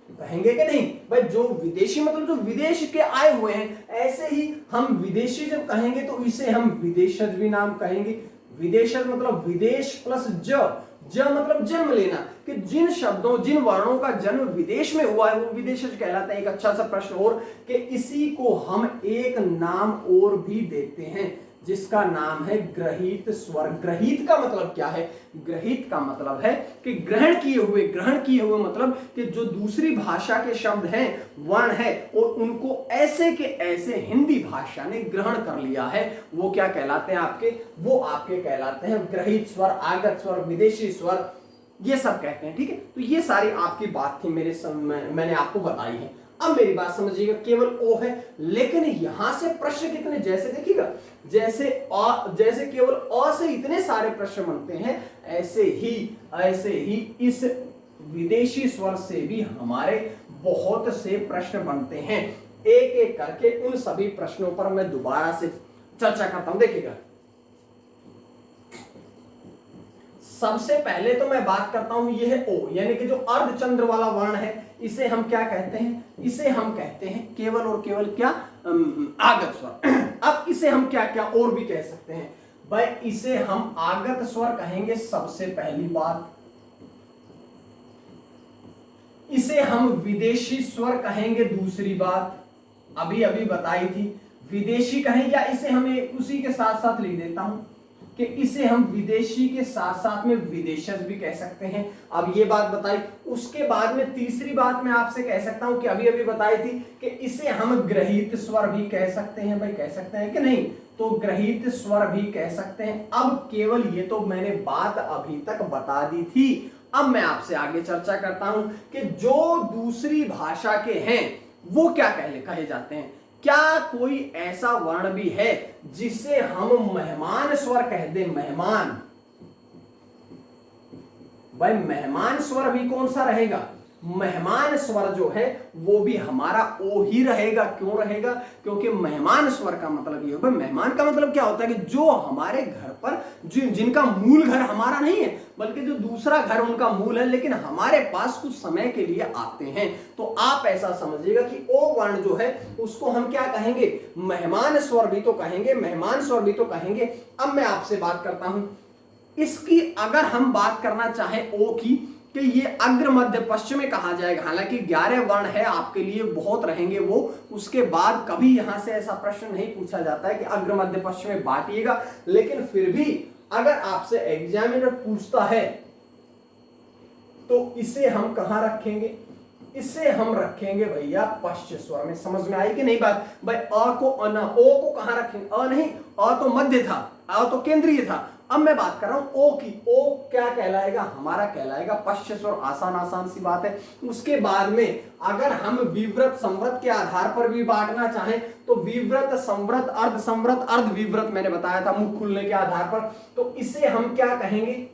कि नहीं भाई? जो विदेशी मतलब जो विदेश के आए हुए हैं, ऐसे ही हम विदेशी जब कहेंगे तो इसे हम विदेशज भी नाम कहेंगे। विदेशज मतलब विदेश प्लस ज मतलब जन्म लेना, कि जिन शब्दों, जिन वर्णों का जन्म विदेश में हुआ है वो विदेशज कहलाता है। एक अच्छा सा प्रश्न और, कि इसी को हम एक नाम और भी देते हैं जिसका नाम है ग्रहित स्वर। ग्रहित का मतलब क्या है? ग्रहित का मतलब है कि ग्रहण किए हुए मतलब कि जो दूसरी भाषा के शब्द हैं, वर्ण है, और उनको ऐसे के ऐसे हिंदी भाषा ने ग्रहण कर लिया है, वो क्या कहलाते हैं आपके? वो आपके कहलाते हैं ग्रहित स्वर, आगत स्वर, विदेशी स्वर, ये सब कहते हैं। ठीक है, तो ये सारी आपकी बात थी, मैंने आपको बताई है। अब मेरी बात समझिएगा, केवल ओ है, लेकिन यहां से प्रश्न कितने, जैसे देखिएगा, जैसे केवल अ से इतने सारे प्रश्न बनते हैं, ऐसे ही इस विदेशी स्वर से भी हमारे बहुत से प्रश्न बनते हैं। एक एक करके उन सभी प्रश्नों पर मैं दोबारा से चर्चा करता हूं। देखिएगा, सबसे पहले तो मैं बात करता हूं, यह है ओ, यानी कि जो अर्धचंद्र वाला वर्ण है, इसे हम क्या कहते हैं? इसे हम कहते हैं केवल और केवल क्या? आगत स्वर। अब इसे हम क्या क्या और भी कह सकते हैं भाई? इसे हम आगत स्वर कहेंगे सबसे पहली बात। इसे हम विदेशी स्वर कहेंगे दूसरी बात, अभी बताई थी। विदेशी कहें, या इसे हम उसी के साथ साथ लिख देता हूं कि इसे हम विदेशी के साथ साथ में विदेशज भी कह सकते हैं। अब ये बात बताई, उसके बाद में तीसरी बात मैं आपसे कह सकता हूं कि अभी बताई थी कि इसे हम ग्रहित स्वर भी कह सकते हैं। भाई कह सकते हैं कि नहीं? तो ग्रहित स्वर भी कह सकते हैं। अब केवल ये तो मैंने बात अभी तक बता दी थी। अब मैं आपसे आगे चर्चा करता हूं कि जो दूसरी भाषा के हैं वो क्या कहे जाते हैं। क्या कोई ऐसा वर्ण भी है जिसे हम मेहमान स्वर कह दें? मेहमान, भाई मेहमान स्वर भी कौन सा रहेगा? मेहमान स्वर जो है वो भी हमारा ओ ही रहेगा। क्यों रहेगा? क्योंकि मेहमान स्वर का मतलब ये होगा, मेहमान का मतलब क्या होता है कि जो हमारे घर पर जिनका मूल घर हमारा नहीं है बल्कि जो दूसरा घर उनका मूल है, लेकिन हमारे पास कुछ समय के लिए आते हैं। तो आप ऐसा समझिएगा कि ओ वर्ण जो है उसको हम क्या कहेंगे? मेहमान स्वर भी तो कहेंगे, मेहमान स्वर भी तो कहेंगे। अब मैं आपसे बात करता हूं इसकी, अगर हम बात करना चाहें ओ की कि ये अग्र मध्य पश्चिम में कहा जाएगा। हालांकि 11 वर्ण है, आपके लिए बहुत रहेंगे वो, उसके बाद कभी यहां से ऐसा प्रश्न नहीं पूछा जाता है कि अग्र मध्य पश्चिम में बांटिएगा। लेकिन फिर भी अगर आपसे एग्जामिनर पूछता है तो इसे हम कहां रखेंगे? इसे हम रखेंगे भैया पश्च स्वर में। समझ में आई कि नहीं बात? भाई अ को अना, ओ को कहां रखेंगे? अ नहीं, अ तो मध्य था, अ तो केंद्रीय था। अब मैं बात कर रहा हूं ओ की। ओ क्या कहलाएगा? हमारा कहलाएगा पश्च स्वर। आसान सी बात है। उसके बाद में अगर हम विव्रत संव्रत के आधार पर भी बांटना चाहें तो विव्रत, संव्रत, अर्ध संव्रत, अर्ध विव्रत मैंने बताया था मुख खुलने के आधार पर। तो इसे हम क्या कहेंगे?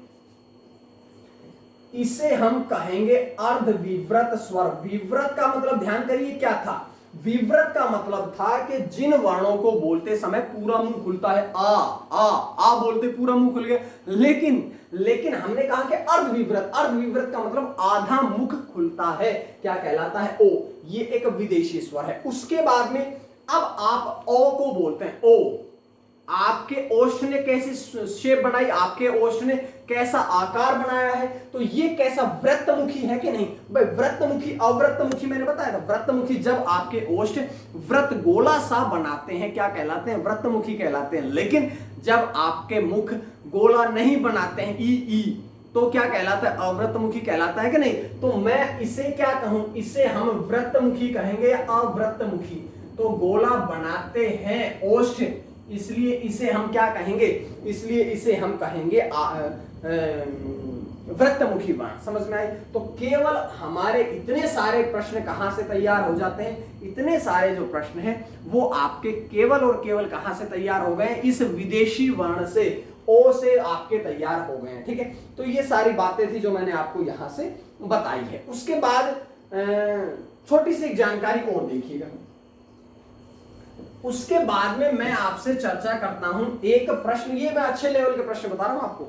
इसे हम कहेंगे अर्ध विव्रत स्वर। विव्रत का मतलब ध्यान करिए क्या था? विव्रत का मतलब था कि जिन वर्णों को बोलते समय पूरा मुंह खुलता है, आ बोलते पूरा मुंह खुल गया, लेकिन हमने कहा कि अर्ध विव्रत। अर्ध विव्रत का मतलब आधा मुख खुलता है, क्या कहलाता है? ओ। ये एक विदेशी स्वर है। उसके बाद में अब आप ओ को बोलते हैं। ओ, आपके ओष्ठ ने कैसी शेप बनाई? आपके ओष्ठ ने कैसा आकार बनाया है? तो ये कैसा वृत्तमुखी है कि नहीं? भाई वृत्तमुखी, अवृत्तमुखी मैंने बताया था। वृत्तमुखी जब आपके ओष्ठ वृत्त गोला सा बनाते हैं क्या कहलाते हैं? वृत्तमुखी कहलाते हैं। लेकिन जब आपके मुख गोला नहीं बनाते हैं, ई तो क्या कहलाता है? अवृत्तमुखी कहलाता है कि नहीं? तो मैं इसे क्या कहूं? इसे हम वृत्तमुखी कहेंगे या अवृत्तमुखी? तो गोला बनाते हैं ओष्ठ, इसलिए इसे हम क्या कहेंगे? इसलिए इसे हम कहेंगे वृत्तमुखी वर्ण। समझ में आई? तो केवल हमारे इतने सारे प्रश्न कहां से तैयार हो जाते हैं? इतने सारे जो प्रश्न हैं वो आपके केवल और केवल कहां से तैयार हो गए? इस विदेशी वर्ण से, ओ से आपके तैयार हो गए हैं। ठीक है, तो ये सारी बातें थी जो मैंने आपको यहां से बताई है। उसके बाद छोटी सी एक जानकारी और देखिएगा। उसके बाद में मैं आपसे चर्चा करता हूं एक प्रश्न, ये मैं अच्छे लेवल के प्रश्न बता रहा हूं आपको।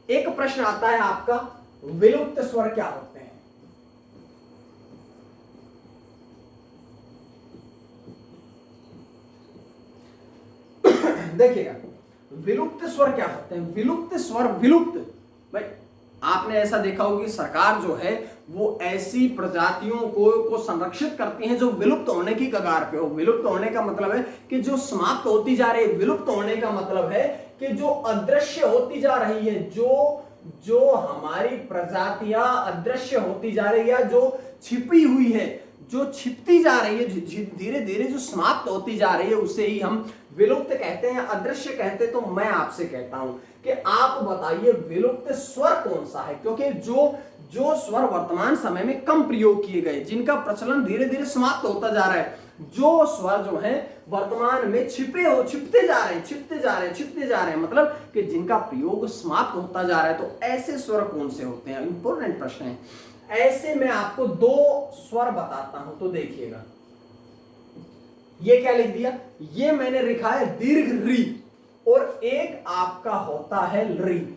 एक प्रश्न आता है आपका, विलुप्त स्वर क्या होते हैं? देखिएगा, विलुप्त स्वर क्या होते हैं? विलुप्त स्वर, विलुप्त भाई आपने ऐसा देखा होगा कि सरकार जो है वो ऐसी प्रजातियों को संरक्षित करती है जो विलुप्त होने की कगार पे हो। विलुप्त होने का मतलब है कि जो समाप्त होती जा रही है। विलुप्त होने का मतलब है कि जो अदृश्य होती जा रही है, जो हमारी प्रजातियां अदृश्य होती जा रही है, जो छिपी हुई है, जो छिपती जा रही है, धीरे धीरे जो समाप्त होती जा रही है, उसे ही हम विलुप्त कहते हैं, अदृश्य कहते हैं। तो मैं आपसे कहता हूं कि आप बताइए विलुप्त स्वर कौन सा है? क्योंकि जो स्वर वर्तमान समय में कम प्रयोग किए गए, जिनका प्रचलन धीरे धीरे समाप्त होता जा रहा है, जो स्वर जो है वर्तमान में छिपते जा रहे हैं, मतलब कि जिनका प्रयोग समाप्त होता जा रहा है, तो ऐसे स्वर कौन से होते हैं? इंपॉर्टेंट प्रश्न है। ऐसे मैं आपको दो स्वर बताता हूं, तो देखिएगा। ये क्या लिख दिया? ये मैंने लिखा है दीर्घ री, और एक आपका होता है री।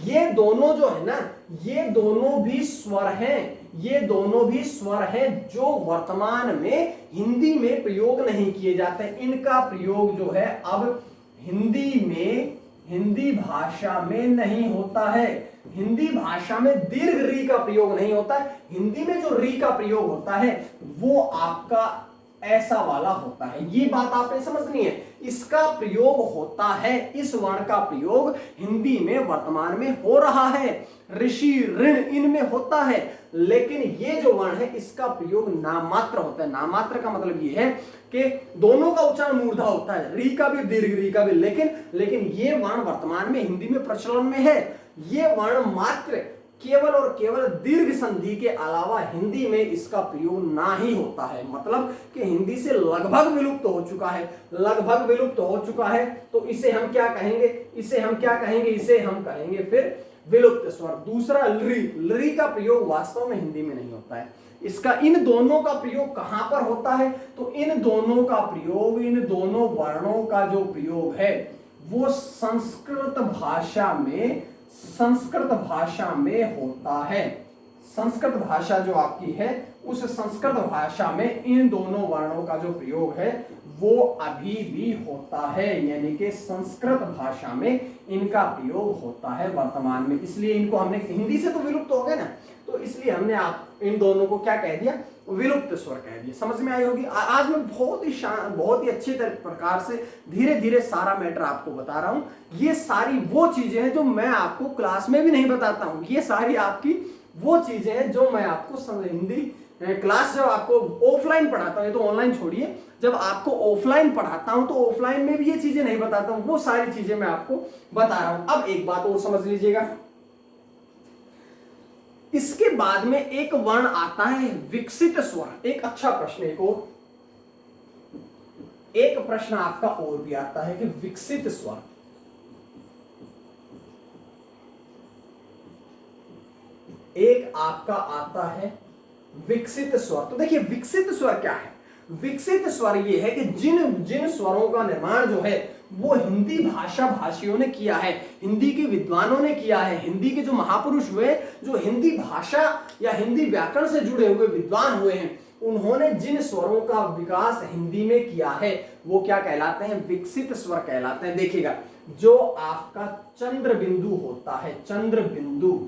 ये दोनों जो है ना, ये दोनों भी स्वर हैं, ये दोनों भी स्वर हैं जो वर्तमान में हिंदी में प्रयोग नहीं किए जाते। इनका प्रयोग जो है अब हिंदी भाषा में नहीं होता है। हिंदी भाषा में दीर्घ री का प्रयोग नहीं होता है। हिंदी में जो री का प्रयोग होता है वो आपका ऐसा वाला होता है। ये बात आपने समझनी है। इसका प्रयोग होता है, इस वर्ण का प्रयोग हिंदी में वर्तमान में हो रहा है। ऋषि, ऋण इनमें होता है, लेकिन ये जो वर्ण है इसका प्रयोग नामात्र होता है। नामात्र का मतलब ये है कि दोनों का उच्चारण मूर्धा होता है, री का भी दीर्घ री का भी, लेकिन ये वर्ण वर्तमान में हिंदी में प्रचलन में है। ये वर्ण मात्र केवल और केवल दीर्घ संधि के अलावा हिंदी में इसका प्रयोग ना ही होता है। मतलब कि हिंदी से लगभग विलुप्त हो चुका है, लगभग विलुप्त हो चुका है। तो इसे हम क्या कहेंगे, इसे हम क्या कहेंगे, इसे हम कहेंगे फिर विलुप्त स्वर। दूसरा लृ, लृ का प्रयोग वास्तव में हिंदी में नहीं होता है। इसका इन दोनों का प्रयोग कहां पर होता है, तो इन दोनों का प्रयोग, इन दोनों वर्णों का जो प्रयोग है वो संस्कृत भाषा में, संस्कृत भाषा में होता है। संस्कृत भाषा जो आपकी है उस संस्कृत भाषा में इन दोनों वर्णों का जो प्रयोग है वो अभी भी होता है, यानी कि संस्कृत भाषा में इनका प्रयोग होता है वर्तमान में। इसलिए इनको हमने, हिंदी से तो विलुप्त हो गए ना, तो इसलिए हमने आप इन दोनों को क्या कह दिया, विलुप्त स्वर कह दिया। समझ में आई होगी। आज मैं बहुत ही अच्छे प्रकार से धीरे धीरे सारा मैटर आपको बता रहा हूं। ये सारी वो चीजें हैं जो मैं आपको क्लास में भी नहीं बताता हूं। ये सारी आपकी वो चीजें हैं जो मैं आपको हिंदी क्लास जब आपको ऑफलाइन पढ़ाता हूं, ये तो ऑनलाइन छोड़िए, जब आपको ऑफलाइन पढ़ाता हूं तो ऑफलाइन में भी ये चीजें नहीं बताता हूं, वो सारी चीजें मैं आपको बता रहा हूं। अब एक बात और समझ लीजिएगा, इसके बाद में एक वर्ण आता है विकसित स्वर। एक अच्छा प्रश्न, एक प्रश्न आपका और भी आता है कि विकसित स्वर, एक आपका आता है विकसित स्वर। तो देखिए विकसित स्वर क्या है, विकसित स्वर ये है कि जिन जिन स्वरों का निर्माण जो है वो हिंदी भाषा भाषियों ने किया है, हिंदी के विद्वानों ने किया है, हिंदी के जो महापुरुष हुए, जो हिंदी भाषा या हिंदी व्याकरण से जुड़े हुए विद्वान हुए हैं, उन्होंने जिन स्वरों का विकास हिंदी में किया है वो क्या कहलाते हैं, विकसित स्वर कहलाते हैं। देखिएगा, जो आपका चंद्र बिंदु होता है, चंद्र बिंदु,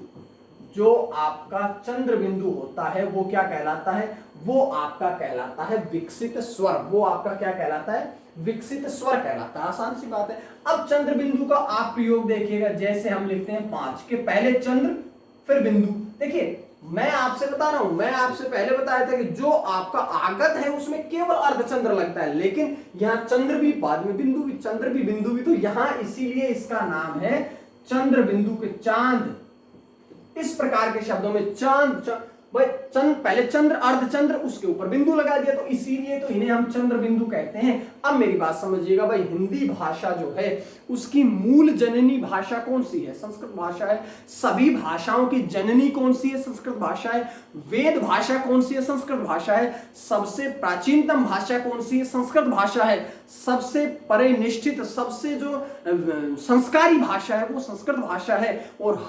जो आपका चंद्र बिंदु होता है वो क्या कहलाता है, वो आपका कहलाता है विकसित स्वर। वो आपका क्या कहलाता है, विकसित स्वर कहलाता है। आसान सी बात है। अब चंद्र बिंदु का आप प्रयोग देखिएगा, जैसे हम लिखते हैं 5 के पहले चंद्र फिर बिंदु। देखिए मैं आपसे बता रहा हूं, मैं आपसे पहले बताया था कि जो आपका आगत है उसमें केवल अर्धचंद्र लगता है, लेकिन यहां चंद्र भी बाद में बिंदु भी, चंद्र भी बिंदु भी, तो यहां इसीलिए इसका नाम है चंद्र बिंदु के चांद। इस प्रकार के शब्दों में चांद, भाई चंद्र पहले चंद्र अर्धचंद्र उसके ऊपर बिंदु लगा दिया, तो इसीलिए तो इन्हें हम चंद्र बिंदु कहते हैं। अब मेरी बात समझिएगा, भाई हिंदी भाषा जो है उसकी मूल जननी भाषा कौन सी है, संस्कृत भाषा है। सभी भाषाओं की जननी कौन सी है, संस्कृत भाषा है। वेद भाषा कौन सी है, संस्कृत भाषा है। सबसे प्राचीनतम भाषा कौन सी है, संस्कृत भाषा है। सबसे परिनिष्ठित, सबसे जो संस्कारी भाषा है वो संस्कृत भाषा है। और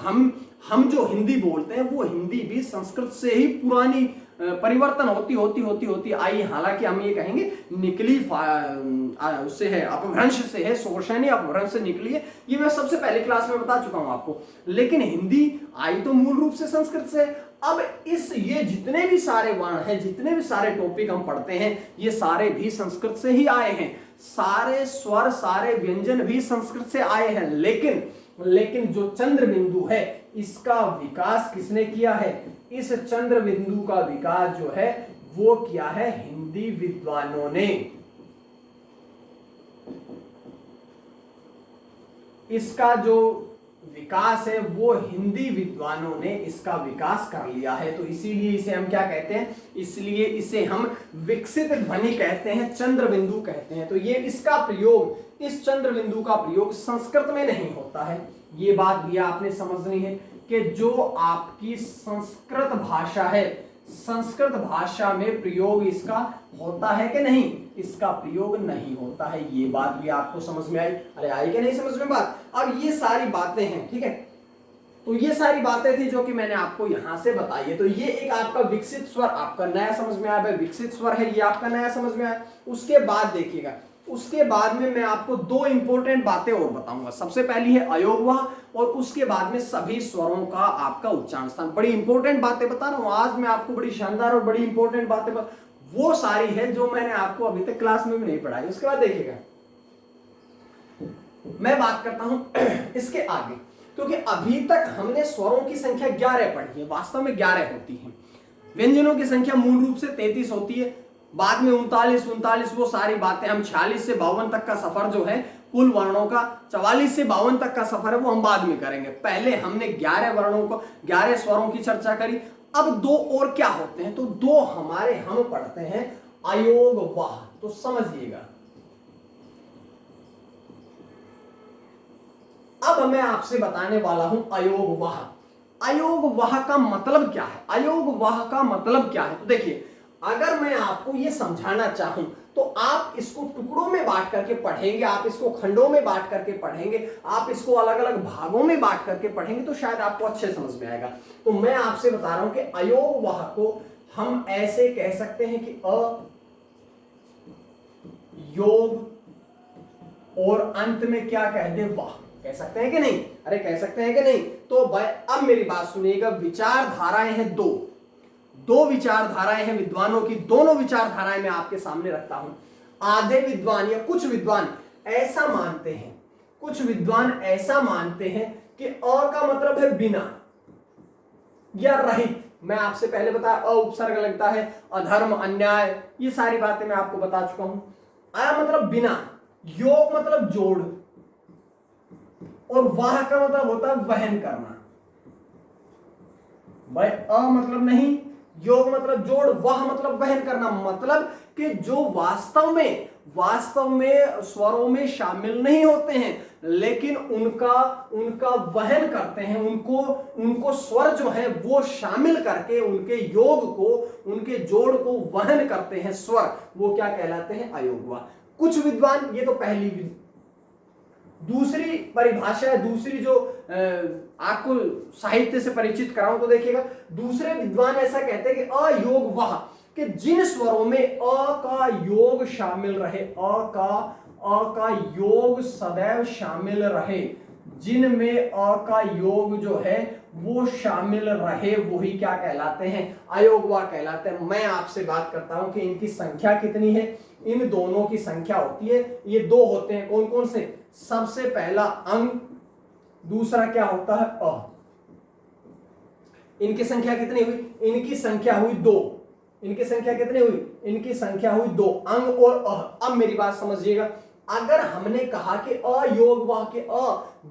हम जो हिंदी बोलते हैं वो हिंदी भी संस्कृत से ही पुरानी परिवर्तन होती आई। हालांकि हम ये कहेंगे निकली उससे है, अपभ्रंश से है, शोषणी अपभ्रंश से निकली है, ये मैं सबसे पहले क्लास में बता चुका हूं आपको। लेकिन हिंदी आई तो मूल रूप से संस्कृत से। अब ये जितने भी सारे वर्ण हैं, जितने भी सारे टॉपिक हम पढ़ते हैं, ये सारे भी संस्कृत से ही आए हैं। सारे स्वर, सारे व्यंजन भी संस्कृत से आए हैं। लेकिन जो चंद्र बिंदु है इसका विकास किसने किया है, इस चंद्र बिंदु का विकास जो है वो किया है हिंदी विद्वानों ने। इसका जो विकास है वो हिंदी विद्वानों ने इसका विकास कर लिया है। तो इसीलिए इसे हम क्या कहते हैं, इसलिए इसे हम विकसित ध्वनि कहते हैं, चंद्र बिंदु कहते हैं। तो ये इसका प्रयोग, इस चंद्र बिंदु का प्रयोग संस्कृत में नहीं होता है। ये बात भी आपने समझनी है कि जो आपकी संस्कृत भाषा है, संस्कृत भाषा में प्रयोग इसका होता है कि नहीं, इसका प्रयोग नहीं होता है। ये बात भी आपको समझ में आई। अरे आई कि नहीं समझ में बात। अब ये सारी बातें हैं, ठीक है। तो ये सारी बातें थी जो कि मैंने आपको यहां से बताई है। तो ये एक आपका विकसित स्वर आपका नया समझ में आया, विकसित स्वर है ये आपका नया समझ में आया। उसके बाद देखिएगा, उसके बाद में मैं आपको दो इंपॉर्टेंट बातें और बताऊंगा। सबसे पहली है अयोगवाह और उसके बाद में सभी स्वरों का आपका उच्चारण स्थान। बड़ी इंपॉर्टेंट बातें बता रहा हूं आज मैं आपको, बड़ी शानदार और बड़ी इंपॉर्टेंट बातें वो सारी है जो मैंने आपको अभी तक क्लास में भी नहीं पढ़ाई। उसके बाद देखिएगा मैं बात करता हूं इसके आगे, क्योंकि अभी तक हमने स्वरों की संख्या 11 पढ़ी है, वास्तव में 11 होती है। व्यंजनों की संख्या मूल रूप से 33 होती है, बाद में 39 वो सारी बातें हम 46 से 52 तक का सफर जो है कुल वर्णों का 44 से 52 तक का सफर है वो हम बाद में करेंगे। पहले हमने 11 वर्णों को 11 स्वरों की चर्चा करी। अब दो और क्या होते हैं, तो दो हमारे हम पढ़ते हैं अयोग वाह। तो समझिएगा, अब मैं आपसे बताने वाला हूं अयोग वाह। अयोग वाह का मतलब क्या है, अयोग वाह का मतलब क्या है। तो देखिए, अगर मैं आपको ये समझाना चाहूं तो आप इसको टुकड़ों में बांट करके पढ़ेंगे, आप इसको खंडों में बांट करके पढ़ेंगे, आप इसको अलग अलग भागों में बांट करके पढ़ेंगे तो शायद आपको अच्छे समझ में आएगा। तो मैं आपसे बता रहा हूं कि अयोग वाह को हम ऐसे कह सकते हैं कि अयोग और अंत में क्या कह दे वाह। कह सकते हैं कि नहीं, अरे कह सकते हैं कि नहीं। तो भाई अब मेरी बात सुनिएगा, विचारधाराएं हैं दो विचारधाराएं हैं विद्वानों की, दोनों विचारधाराएं मैं आपके सामने रखता हूं। आधे विद्वान या कुछ विद्वान ऐसा मानते हैं, कुछ विद्वान ऐसा मानते हैं कि अ का मतलब है बिना या रहित। मैं आपसे पहले बताया अ उपसर्ग लगता है, अधर्म अन्याय, ये सारी बातें मैं आपको बता चुका हूं। आ मतलब बिना, योग मतलब जोड़, और वाह का मतलब होता है वहन करना। भाई अ मतलब नहीं, योग मतलब जोड़, वाह मतलब वहन करना। मतलब कि जो वास्तव में स्वरों में शामिल नहीं होते हैं लेकिन उनका वहन करते हैं, उनको स्वर जो है वो शामिल करके उनके योग को, उनके जोड़ को वहन करते हैं स्वर, वो क्या कहलाते हैं, अयोग वाह। कुछ विद्वान, ये तो पहली। दूसरी परिभाषा है, दूसरी जो आपको साहित्य से परिचित कराऊं तो देखिएगा, दूसरे विद्वान ऐसा कहते हैं कि अयोग वाह, कि जिन स्वरों में अ का योग शामिल रहे, अ का योग सदैव शामिल रहे, जिनमें अ का योग जो है वो शामिल रहे, वही क्या कहलाते हैं, अयोग वाह कहलाते हैं। मैं आपसे बात करता हूं कि इनकी संख्या कितनी है। इन दोनों की संख्या होती है, ये दो होते हैं, कौन कौन से, सबसे पहला अंग, दूसरा क्या होता है अ। इनकी संख्या कितनी हुई, इनकी संख्या हुई दो। इनकी संख्या कितनी हुई, इनकी संख्या हुई दो, अंग और अ। अब मेरी बात समझिएगा, अगर हमने कहा कि अयोग वाह के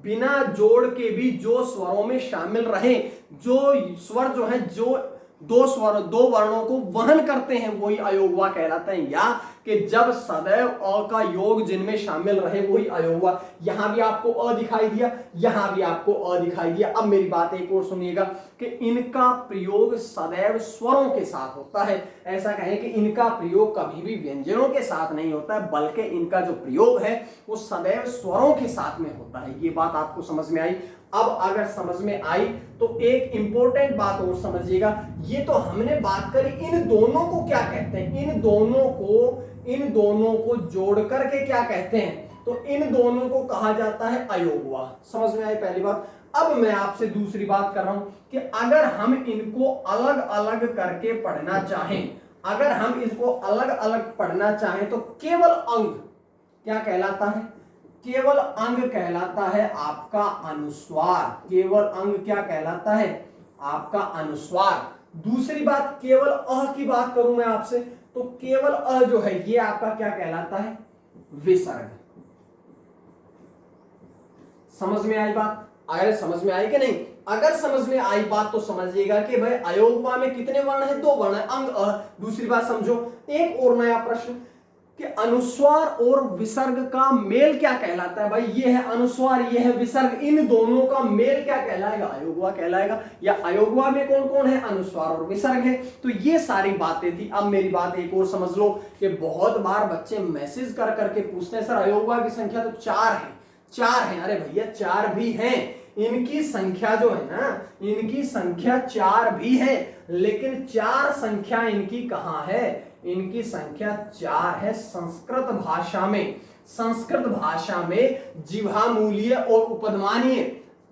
बिना जोड़ के भी जो स्वरों में शामिल रहे, जो स्वर जो है, जो दो वर्णों को वहन करते हैं, वही अयोग वाह कहलाते हैं। या कि जब सदैव अ का योग जिनमें शामिल रहे, वही अयोग वाह। यहां भी आपको अ दिखाई दिया, यहां भी आपको अ दिखाई दिया। अब मेरी बात एक और सुनिएगा कि इनका प्रयोग सदैव स्वरों के साथ होता है। ऐसा कहें कि इनका प्रयोग कभी भी व्यंजनों के साथ नहीं होता है, बल्कि इनका जो प्रयोग है वो सदैव स्वरों के साथ में होता है। ये बात आपको समझ में आई। अब अगर समझ में आई तो एक इंपॉर्टेंट बात और समझिएगा, ये तो हमने बात करी इन दोनों को क्या कहते हैं, इन दोनों को जोड़ करके क्या कहते हैं, तो इन दोनों को कहा जाता है अयोग वाह। समझ में आई पहली बात। अब मैं आपसे दूसरी बात कर रहा हूं कि अगर हम इनको अलग अलग करके पढ़ना चाहें, अगर हम इसको अलग अलग पढ़ना चाहें तो केवल अंग क्या कहलाता है, केवल अंग कहलाता है आपका अनुस्वार। केवल अंग क्या कहलाता है, आपका अनुस्वार। दूसरी बात, केवल अ की बात करूं मैं आपसे, तो केवल अ जो है ये आपका क्या कहलाता है, विसर्ग। समझ में आई बात, अगर समझ में आई कि नहीं, अगर समझ में आई बात तो समझिएगा कि भाई अयोग वाह में कितने वर्ण है, दो वर्ण है, अंग अ। दूसरी बात समझो, एक और नया प्रश्न कि अनुस्वार और विसर्ग का मेल क्या कहलाता है। भाई ये है अनुस्वार, ये है विसर्ग, इन दोनों का मेल क्या कहलाएगा, अयोग वाह कहलाएगा। या अयोग वाह में कौन कौन है, अनुस्वार और विसर्ग है। तो ये सारी बातें थी। अब मेरी बात एक और समझ लो कि बहुत बार बच्चे मैसेज कर करके पूछते हैं, सर अयोग वाह की संख्या तो 4 है, 4 है। अरे भैया 4 भी है, इनकी संख्या जो है ना, इनकी संख्या 4 भी है, लेकिन 4 संख्या इनकी कहां है, इनकी संख्या 4 है संस्कृत भाषा में। संस्कृत भाषा में जिह्वामूलीय और उपधमानीय,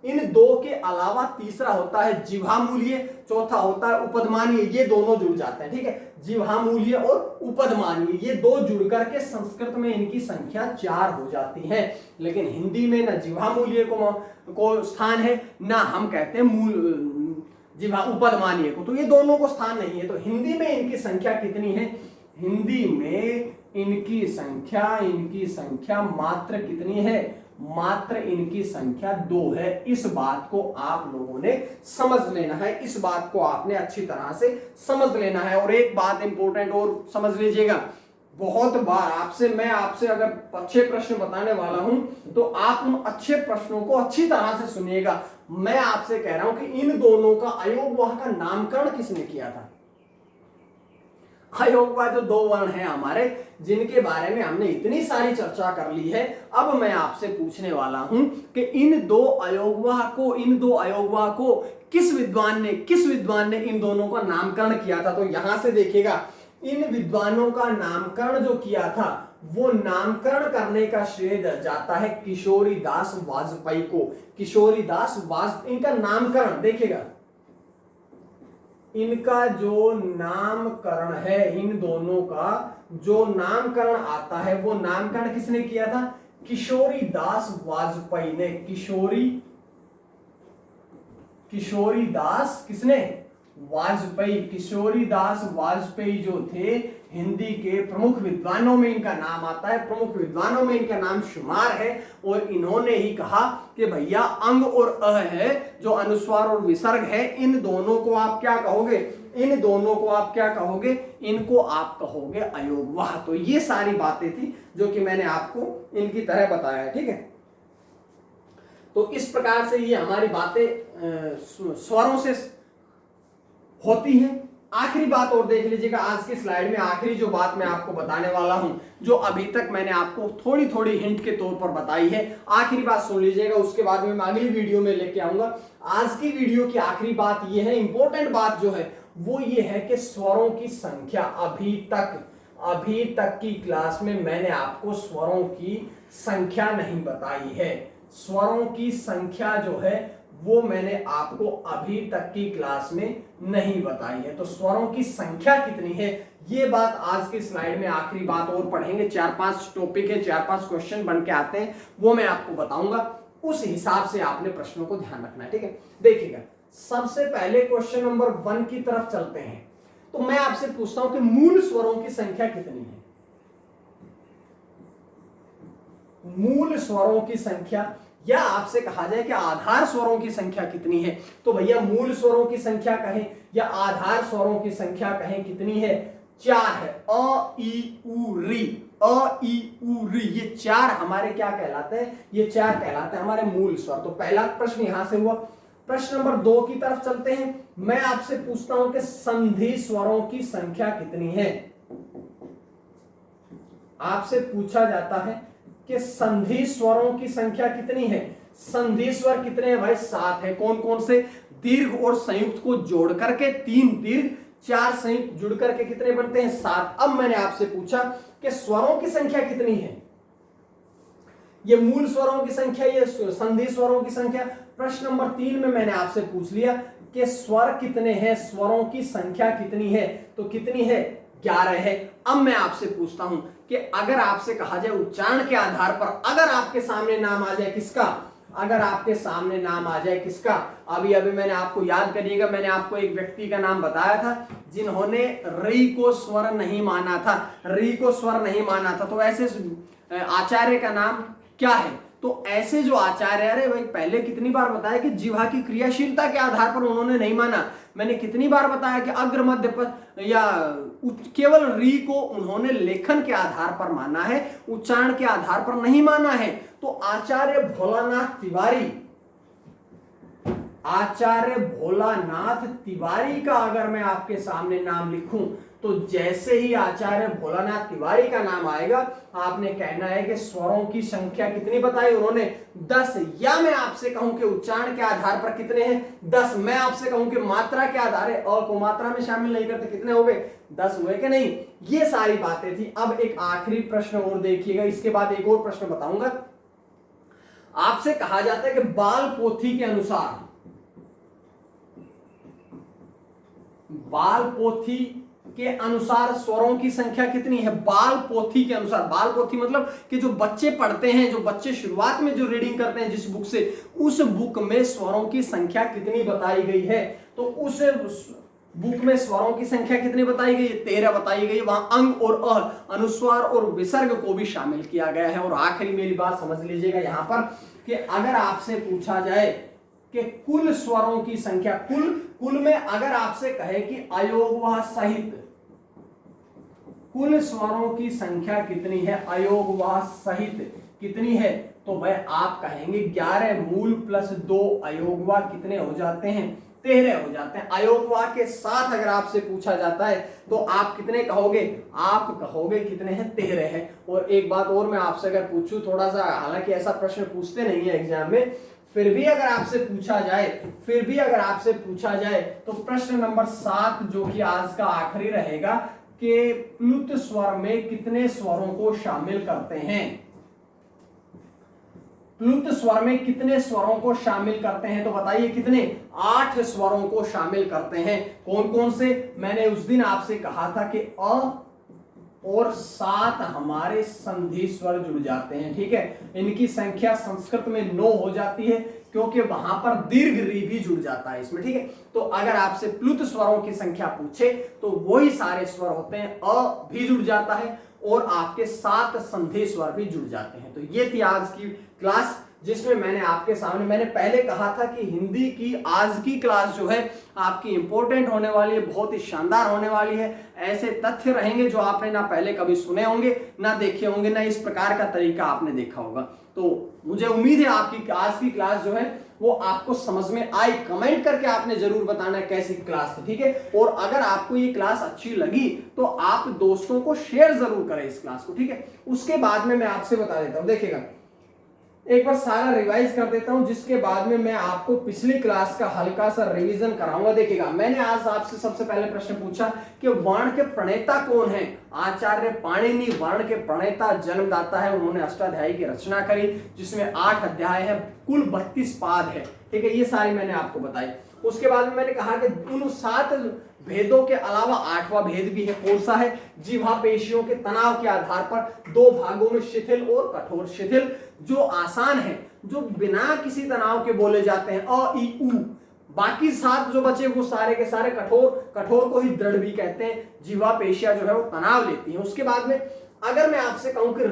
इन दो के अलावा तीसरा होता है जिह्वामूलीय, चौथा होता है उपधमानीय। ये दोनों जुड़ जाते हैं, ठीक है, जिह्वामूलीय और उपधमानीय, ये दो जुड़ करके संस्कृत में इनकी संख्या 4 हो जाती है। लेकिन हिंदी में ना जिह्वामूलीय को स्थान है, ना हम कहते हैं मूल उपधमानीय को, तो ये दोनों को स्थान नहीं है। तो हिंदी में इनकी संख्या कितनी है, हिंदी में इनकी संख्या मात्र कितनी है? मात्र इनकी संख्या 2 है। इस बात को आप लोगों ने समझ लेना है, इस बात को आपने अच्छी तरह से समझ लेना है। और एक बात इंपॉर्टेंट और समझ लीजिएगा, बहुत बार मैं आपसे अगर अच्छे प्रश्न बताने वाला हूं तो आप उन अच्छे प्रश्नों को अच्छी तरह से सुनिएगा। मैं आपसे कह रहा हूं कि इन दोनों का अयोगवाह का नामकरण किसने किया था? अयोगवाह जो 2 वर्ण हैं हमारे, जिनके बारे में हमने इतनी सारी चर्चा कर ली है, अब मैं आपसे पूछने वाला हूं कि इन दो अयोगवाह को किस विद्वान ने इन दोनों का नामकरण किया था? तो यहां से देखिएगा, इन विद्वानों का नामकरण जो किया था, वो नामकरण करने का श्रेय जाता है किशोरीदास वाजपेयी को। किशोरीदास वाजपेयी, इनका नामकरण देखिएगा, इनका जो नामकरण है, इन दोनों का जो नामकरण आता है, वो नामकरण किसने किया था? किशोरीदास वाजपेयी ने। किशोरीदास किसने? वाजपेयी। किशोरीदास वाजपेयी जो थे, हिंदी के प्रमुख विद्वानों में इनका नाम आता है, प्रमुख विद्वानों में इनका नाम शुमार है। और इन्होंने ही कहा कि भैया अंग और अ है, जो अनुस्वार और विसर्ग है, इन दोनों को आप क्या कहोगे? इनको आप कहोगे अयोगवाह। तो ये सारी बातें थी जो कि मैंने आपको इनकी तरह बताया, ठीक है। तो इस प्रकार से ये हमारी बातें स्वरों से होती हैं। आखिरी बात और देख लीजिएगा, आज की स्लाइड में आखिरी जो बात मैं आपको बताने वाला हूं, जो अभी तक मैंने आपको थोड़ी थोड़ी हिंट के तौर पर बताई है, आखिरी बात सुन लीजिएगा, उसके बाद में मैं अगली वीडियो में लेके आऊंगा। आज की वीडियो की आखिरी बात ये है, इंपॉर्टेंट बात जो है वो ये है कि स्वरों की संख्या, अभी तक की क्लास में मैंने आपको स्वरों की संख्या नहीं बताई है। स्वरों की संख्या जो है वो मैंने आपको अभी तक की क्लास में नहीं बताई है। तो स्वरों की संख्या कितनी है, ये बात आज की स्लाइड में आखिरी बात और पढ़ेंगे। 4-5 टॉपिक है, 4-5 क्वेश्चन बन के आते हैं, वो मैं आपको बताऊंगा। उस हिसाब से आपने प्रश्नों को ध्यान रखना है, ठीक है। देखिएगा, सबसे पहले क्वेश्चन नंबर 1 की तरफ चलते हैं। तो मैं आपसे पूछता हूं कि मूल स्वरों की संख्या कितनी है? मूल स्वरों की संख्या, या आपसे कहा जाए कि आधार स्वरों की संख्या कितनी है? तो भैया मूल स्वरों की संख्या कहें या आधार स्वरों की संख्या कहें, कितनी है? 4 है। अ ई उ री, ये 4 हमारे क्या कहलाते हैं? ये 4 कहलाते हैं हमारे मूल स्वर। तो पहला प्रश्न यहां से हुआ। प्रश्न नंबर 2 की तरफ चलते हैं। मैं आपसे पूछता हूं कि संधि स्वरों की संख्या कितनी है? आपसे पूछा जाता है कि संधि स्वरों की संख्या कितनी है? संधि स्वर कितने हैं भाई? 7 है। कौन कौन से? दीर्घ और संयुक्त को जोड़ करके 3 दीर्घ 4 संयुक्त जुड़ करके कितने बनते हैं? 7। अब मैंने आपसे पूछा कि स्वरों की संख्या कितनी है? ये मूल स्वरों की संख्या, ये संधि स्वरों की संख्या। प्रश्न नंबर 3 में मैंने आपसे पूछ लिया कि स्वर कितने हैं, स्वरों की संख्या कितनी है? तो कितनी है? 11 है। अब मैं आपसे पूछता हूं कि अगर आपसे कहा जाए उच्चारण के आधार पर, अगर आपके सामने नाम आ जाए किसका? अभी मैंने आपको याद करिएगा, मैंने आपको एक व्यक्ति का नाम बताया था जिन्होंने री को स्वर नहीं माना था। तो ऐसे आचार्य का नाम क्या है? तो ऐसे जो आचार्य, अरे भाई पहले कितनी बार बताया कि जिह्वा की क्रियाशीलता के आधार पर उन्होंने नहीं माना। मैंने कितनी बार बताया कि अग्र मध्य पद या केवल री को उन्होंने लेखन के आधार पर माना है, उच्चारण के आधार पर नहीं माना है। तो आचार्य भोलानाथ तिवारी का अगर मैं आपके सामने नाम लिखूं, तो जैसे ही आचार्य भोलानाथ तिवारी का नाम आएगा, आपने कहना है कि स्वरों की संख्या कितनी बताई उन्होंने? 10। या मैं आपसे कहूं कि उच्चारण के आधार पर कितने हैं? 10। मैं आपसे कहूं कि मात्रा के आधार, अ को मात्रा में शामिल नहीं करते, कितने हो गए? 10 हुए कि नहीं? ये सारी बातें थी। अब एक आखिरी प्रश्न और देखिएगा, इसके बाद एक और प्रश्न बताऊंगा। आपसे कहा जाता है कि बाल पोथी के अनुसार स्वरों की संख्या कितनी है? बाल पोथी के अनुसार, बाल पोथी मतलब कि जो बच्चे पढ़ते हैं, जो बच्चे शुरुआत में जो रीडिंग करते हैं जिस बुक से, उस बुक में स्वरों की संख्या कितनी बताई गई है? तो उस बुक में स्वरों की संख्या कितनी बताई गई है? 13 बताई गई। वहां अंग और अ, अनुस्वार और विसर्ग को भी शामिल किया गया है। और आखिरी मेरी बात समझ लीजिएगा यहां पर कि अगर आपसे पूछा जाए कि कुल स्वरों की संख्या, कुल में अगर आपसे कहे कि अयोगवाह सहित कुल स्वरों की संख्या कितनी है, अयोगवाह सहित कितनी है, तो वह आप कहेंगे 11 मूल प्लस 2 अयोगवाह कितने हो जाते हैं? 13 हो जाते हैं। अयोगवाह के साथ अगर आपसे पूछा जाता है तो आप कितने कहोगे? आप कहोगे कितने हैं? 13 है। और एक बात और मैं आपसे अगर पूछूं थोड़ा सा, हालांकि ऐसा प्रश्न पूछते नहीं है एग्जाम में, फिर भी अगर आपसे पूछा जाए तो प्रश्न नंबर 7 जो कि आज का आखिरी रहेगा कि प्लुत स्वर में कितने स्वरों को शामिल करते हैं? प्लुत स्वर में कितने स्वरों को शामिल करते हैं? तो बताइए कितने? 8 स्वरों को शामिल करते हैं। कौन कौन से? मैंने उस दिन आपसे कहा था कि अ और 7 हमारे संधि स्वर जुड़ जाते हैं, ठीक है। इनकी संख्या संस्कृत में 9 हो जाती है क्योंकि वहां पर दीर्घ री भी जुड़ जाता है इसमें, ठीक है। तो अगर आपसे प्लुत स्वरों की संख्या पूछे तो वही सारे स्वर होते हैं, अ भी जुड़ जाता है और आपके 7 संधि स्वर भी जुड़ जाते हैं। तो ये थी आज की क्लास जिसमें मैंने आपके सामने, मैंने पहले कहा था कि हिंदी की आज की क्लास जो है आपकी इंपॉर्टेंट होने वाली है, बहुत ही शानदार होने वाली है। ऐसे तथ्य रहेंगे जो आपने ना पहले कभी सुने होंगे, ना देखे होंगे, ना इस प्रकार का तरीका आपने देखा होगा। तो मुझे उम्मीद है आपकी आज की क्लास जो है वो आपको समझ में आई। कमेंट करके आपने जरूर बताना है कैसी क्लास थी, ठीक है। और अगर आपको ये क्लास अच्छी लगी तो आप दोस्तों को शेयर जरूर करें इस क्लास को, ठीक है। उसके बाद में मैं आपसे बता देता हूं, देखिएगा एक बार सारा रिवाइज कर देता हूं, जिसके बाद में मैं आपको पिछली क्लास का हल्का सा रिवीजन कराऊंगा। देखिएगा मैंने आज आपसे सबसे पहले प्रश्न पूछा कि वर्ण के प्रणेता कौन है? आचार्य पाणिनि वर्ण के प्रणेता, जन्मदाता है। उन्होंने अष्टाध्यायी की रचना करी जिसमें 8 अध्याय है, कुल 32 पाद है, ठीक है। ये सारी मैंने आपको बताई। उसके बाद में मैंने कहा कि उन 7 भेदों के अलावा 8वां भेद भी है। कौन सा है? जिह्वा पेशियों के तनाव के आधार पर 2 भागों में शिथिल और कठोर। शिथिल जो आसान है, जो बिना किसी तनाव के बोले जाते हैं, अ ई उ। बाकी 7 जो बचे वो सारे के सारे कठोर, कठोर को ही दृढ़ भी कहते हैं। जिह्वा पेशियां जो है वो तनाव लेती हैं। उसके बाद में अगर मैं आपसे कहूं कि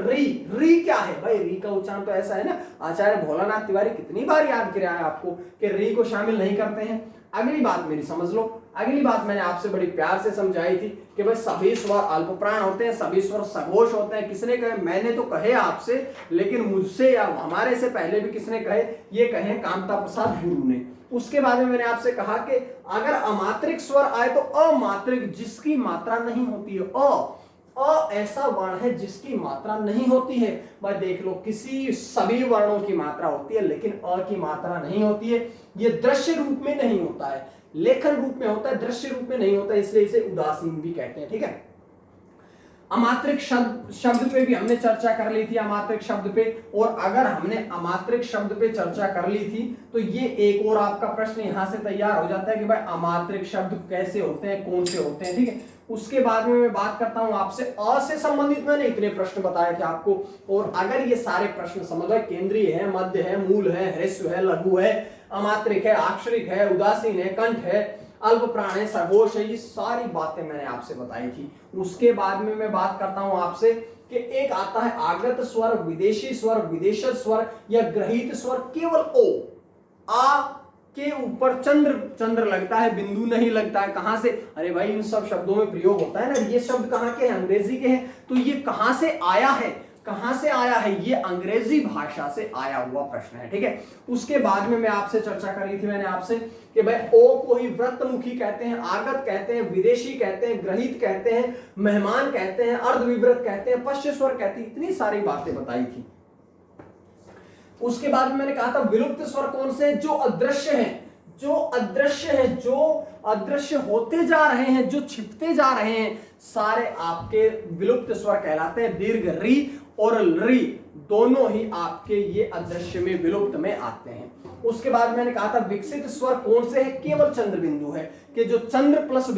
री क्या है? भाई री का उच्चारण तो ऐसा है ना, आचार्य भोलानाथ तिवारी कितनी बार याद किया है आपको कि री को शामिल नहीं करते हैं। अगली बात मेरी समझ लो, अगली बात मैंने आपसे बड़ी प्यार से समझाई थी कि भाई सभी स्वर अल्पप्राण होते हैं, सभी स्वर सघोष होते हैं। किसने कहे? मैंने तो कहे आपसे, लेकिन मुझसे या हमारे से पहले भी किसने कहे? ये कहे कामता प्रसाद गुरु ने। उसके बाद में मैंने आपसे कहा कि अगर अमात्रिक स्वर आए तो अमात्रिक, जिसकी मात्रा नहीं होती है। अ ऐसा वर्ण है जिसकी मात्रा नहीं होती है। भाई देख लो, किसी सभी वर्णों की मात्रा होती है लेकिन अ की मात्रा नहीं होती है। ये दृश्य रूप में नहीं होता है, लेखन रूप में होता है, दृश्य रूप में नहीं होता, इसलिए इसे उदासीन भी कहते हैं, ठीक है। अमात्रिक शब्द पे भी हमने चर्चा कर ली थी, अमात्रिक शब्द पे। और अगर हमने अमात्रिक शब्द पे चर्चा कर ली थी तो ये एक और आपका प्रश्न यहां से तैयार हो जाता है कि भाई अमात्रिक शब्द कैसे होते हैं, कौन से होते हैं, ठीक है। उसके बाद में मैं बात करता हूं आपसे अ से संबंधित, मैंने इतने प्रश्न बताए थे आपको। और अगर ये सारे प्रश्न समझ लो, केंद्रीय है, मध्य है, मूल है, ह्रस्व है, लघु है, अमात्रिक है, अक्षरिक है, उदासीन है, कंठ है, अल्प प्राण है, सघोष है, ये सारी बातें मैंने आपसे बताई थी। उसके बाद में मैं बात करता हूं आपसे कि एक आता है आगत स्वर, विदेशी स्वर, विदेशज स्वर या ग्रहित स्वर। केवल ओ, आ के ऊपर चंद्र लगता है, बिंदु नहीं लगता है। कहां से? अरे भाई इन सब शब्दों में प्रयोग होता है ना। ये शब्द कहां के हैं? अंग्रेजी के हैं। तो ये कहां से आया है? कहां से आया है? ये अंग्रेजी भाषा से आया हुआ प्रश्न है, ठीक है। उसके बाद में मैं आपसे चर्चा करी थी मैंने आपसे कि भाई ओ को ही व्रतमुखी कहते हैं, आगत कहते हैं, विदेशी कहते हैं, ग्रहित कहते हैं, मेहमान कहते हैं, अर्धविव्रत कहते हैं, पश्च स्वर कहते हैं। इतनी सारी बातें बताई थी। उसके बाद में मैंने कहा था विलुप्त स्वर कौन से? जो अदृश्य हैं, जो अदृश्य है, जो अदृश्य होते जा रहे हैं, जो छिपते जा रहे हैं, सारे आपके विलुप्त स्वर कहलाते हैं। दीर्घ री और री दोनों ही आपके ये अदृश्य में, विलुप्त में आते हैं। उसके बाद मैंने कहा था विकसित स्वर कौन से है? केवल चंद्र बिंदु है, कि जो चंद्र प्लस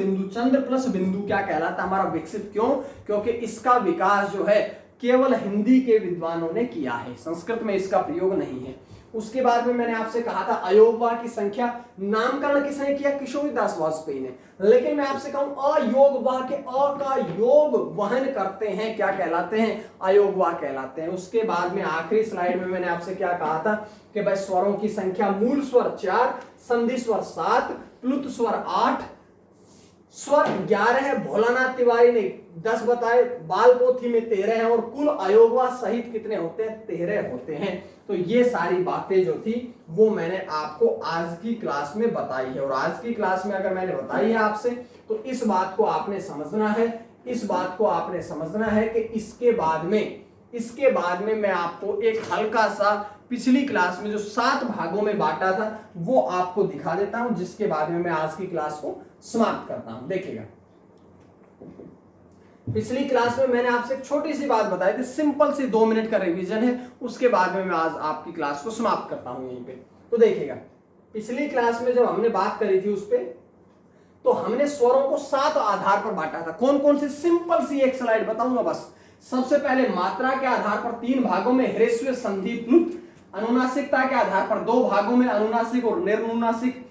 बिंदु क्या कहलाता है हमारा? विकसित। क्यों? क्योंकि इसका विकास जो है केवल हिंदी के विद्वानों ने किया है, संस्कृत में इसका प्रयोग नहीं है। उसके बाद में मैंने आपसे कहा था अयोगवाह की संख्या, नामकरण किसने किया? किशोरीदास वाजपेयी ने। लेकिन मैं आपसे कहूं अयोगवाह के अ का योग वहन करते हैं, क्या कहलाते हैं? अयोगवाह कहलाते हैं। उसके बाद में आखिरी स्लाइड में मैंने आपसे क्या कहा था कि भाई स्वरों की संख्या, मूल स्वर 4, संधि स्वर 7, प्लुत स्वर 8, स्वर 11 है। भोलानाथ तिवारी ने 10 बताए, बाल पोथी में 13 है, और कुल अयोगवाह सहित कितने होते हैं? 13 होते हैं। तो ये सारी बातें जो थी वो मैंने आपको आज की क्लास में बताई है, और आज की क्लास में अगर मैंने बताई है आपसे तो इस बात को आपने समझना है, इस बात को आपने समझना है कि इसके बाद में मैं आपको एक हल्का सा पिछली क्लास में जो 7 भागों में बांटा था वो आपको दिखा देता हूं, जिसके बाद में मैं आज की क्लास को समाप्त करता हूं। देखिएगा, पिछली क्लास में मैंने आपसे एक छोटी सी बात बताई थी, सिंपल सी 2 मिनट का रिवीजन है, उसके बाद में मैं आज आपकी क्लास को समाप्त करता हूं यहीं पे। तो देखिएगा, पिछली क्लास में जब हमने बात करी थी उस पे, तो हमने स्वरों को 7 आधार पर बांटा था। कौन कौन से? सिंपल सी एक स्लाइड बताऊंगा बस। सबसे पहले मात्रा के आधार पर 3 भागों में ह्रस्व, संधि, प्लुत। अनुनासिकता के आधार पर 2 भागों में अनुनासिक और निर्नुनासिक।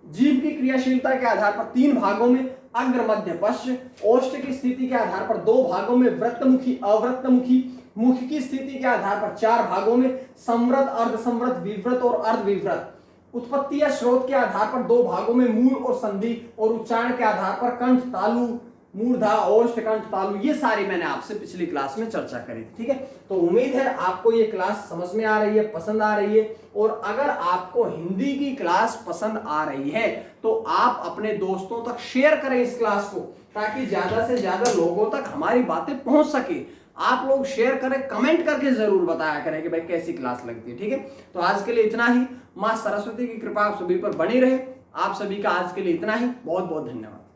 जीभ की क्रियाशीलता के आधार पर 3 भागों में अग्र, मध्य, पश्च। ओष्ठ की स्थिति के आधार पर 2 भागों में वृत्तमुखी, अवृत्तमुखी। मुख की स्थिति के आधार पर 4 भागों में संवृत, अर्धसंवृत, विवृत और अर्धविवृत। उत्पत्ति या स्रोत के आधार पर 2 भागों में मूल और संधि, और उच्चारण के आधार पर कंठ, तालु, मूर्धा, ओष्ठ, कंठ, तालु। ये सारी मैंने आपसे पिछली क्लास में चर्चा करी थी। ठीक है, तो उम्मीद है आपको ये क्लास समझ में आ रही है, पसंद आ रही है। और अगर आपको हिंदी की क्लास पसंद आ रही है तो आप अपने दोस्तों तक शेयर करें इस क्लास को, ताकि ज्यादा से ज्यादा लोगों तक हमारी बातें पहुंच सके। आप लोग शेयर करें, कमेंट करके जरूर बताया करें कि भाई कैसी क्लास लगती है। ठीक है, तो आज के लिए इतना ही। मां सरस्वती की कृपा आप सभी पर बनी रहे। आप सभी का आज के लिए इतना ही। बहुत बहुत धन्यवाद।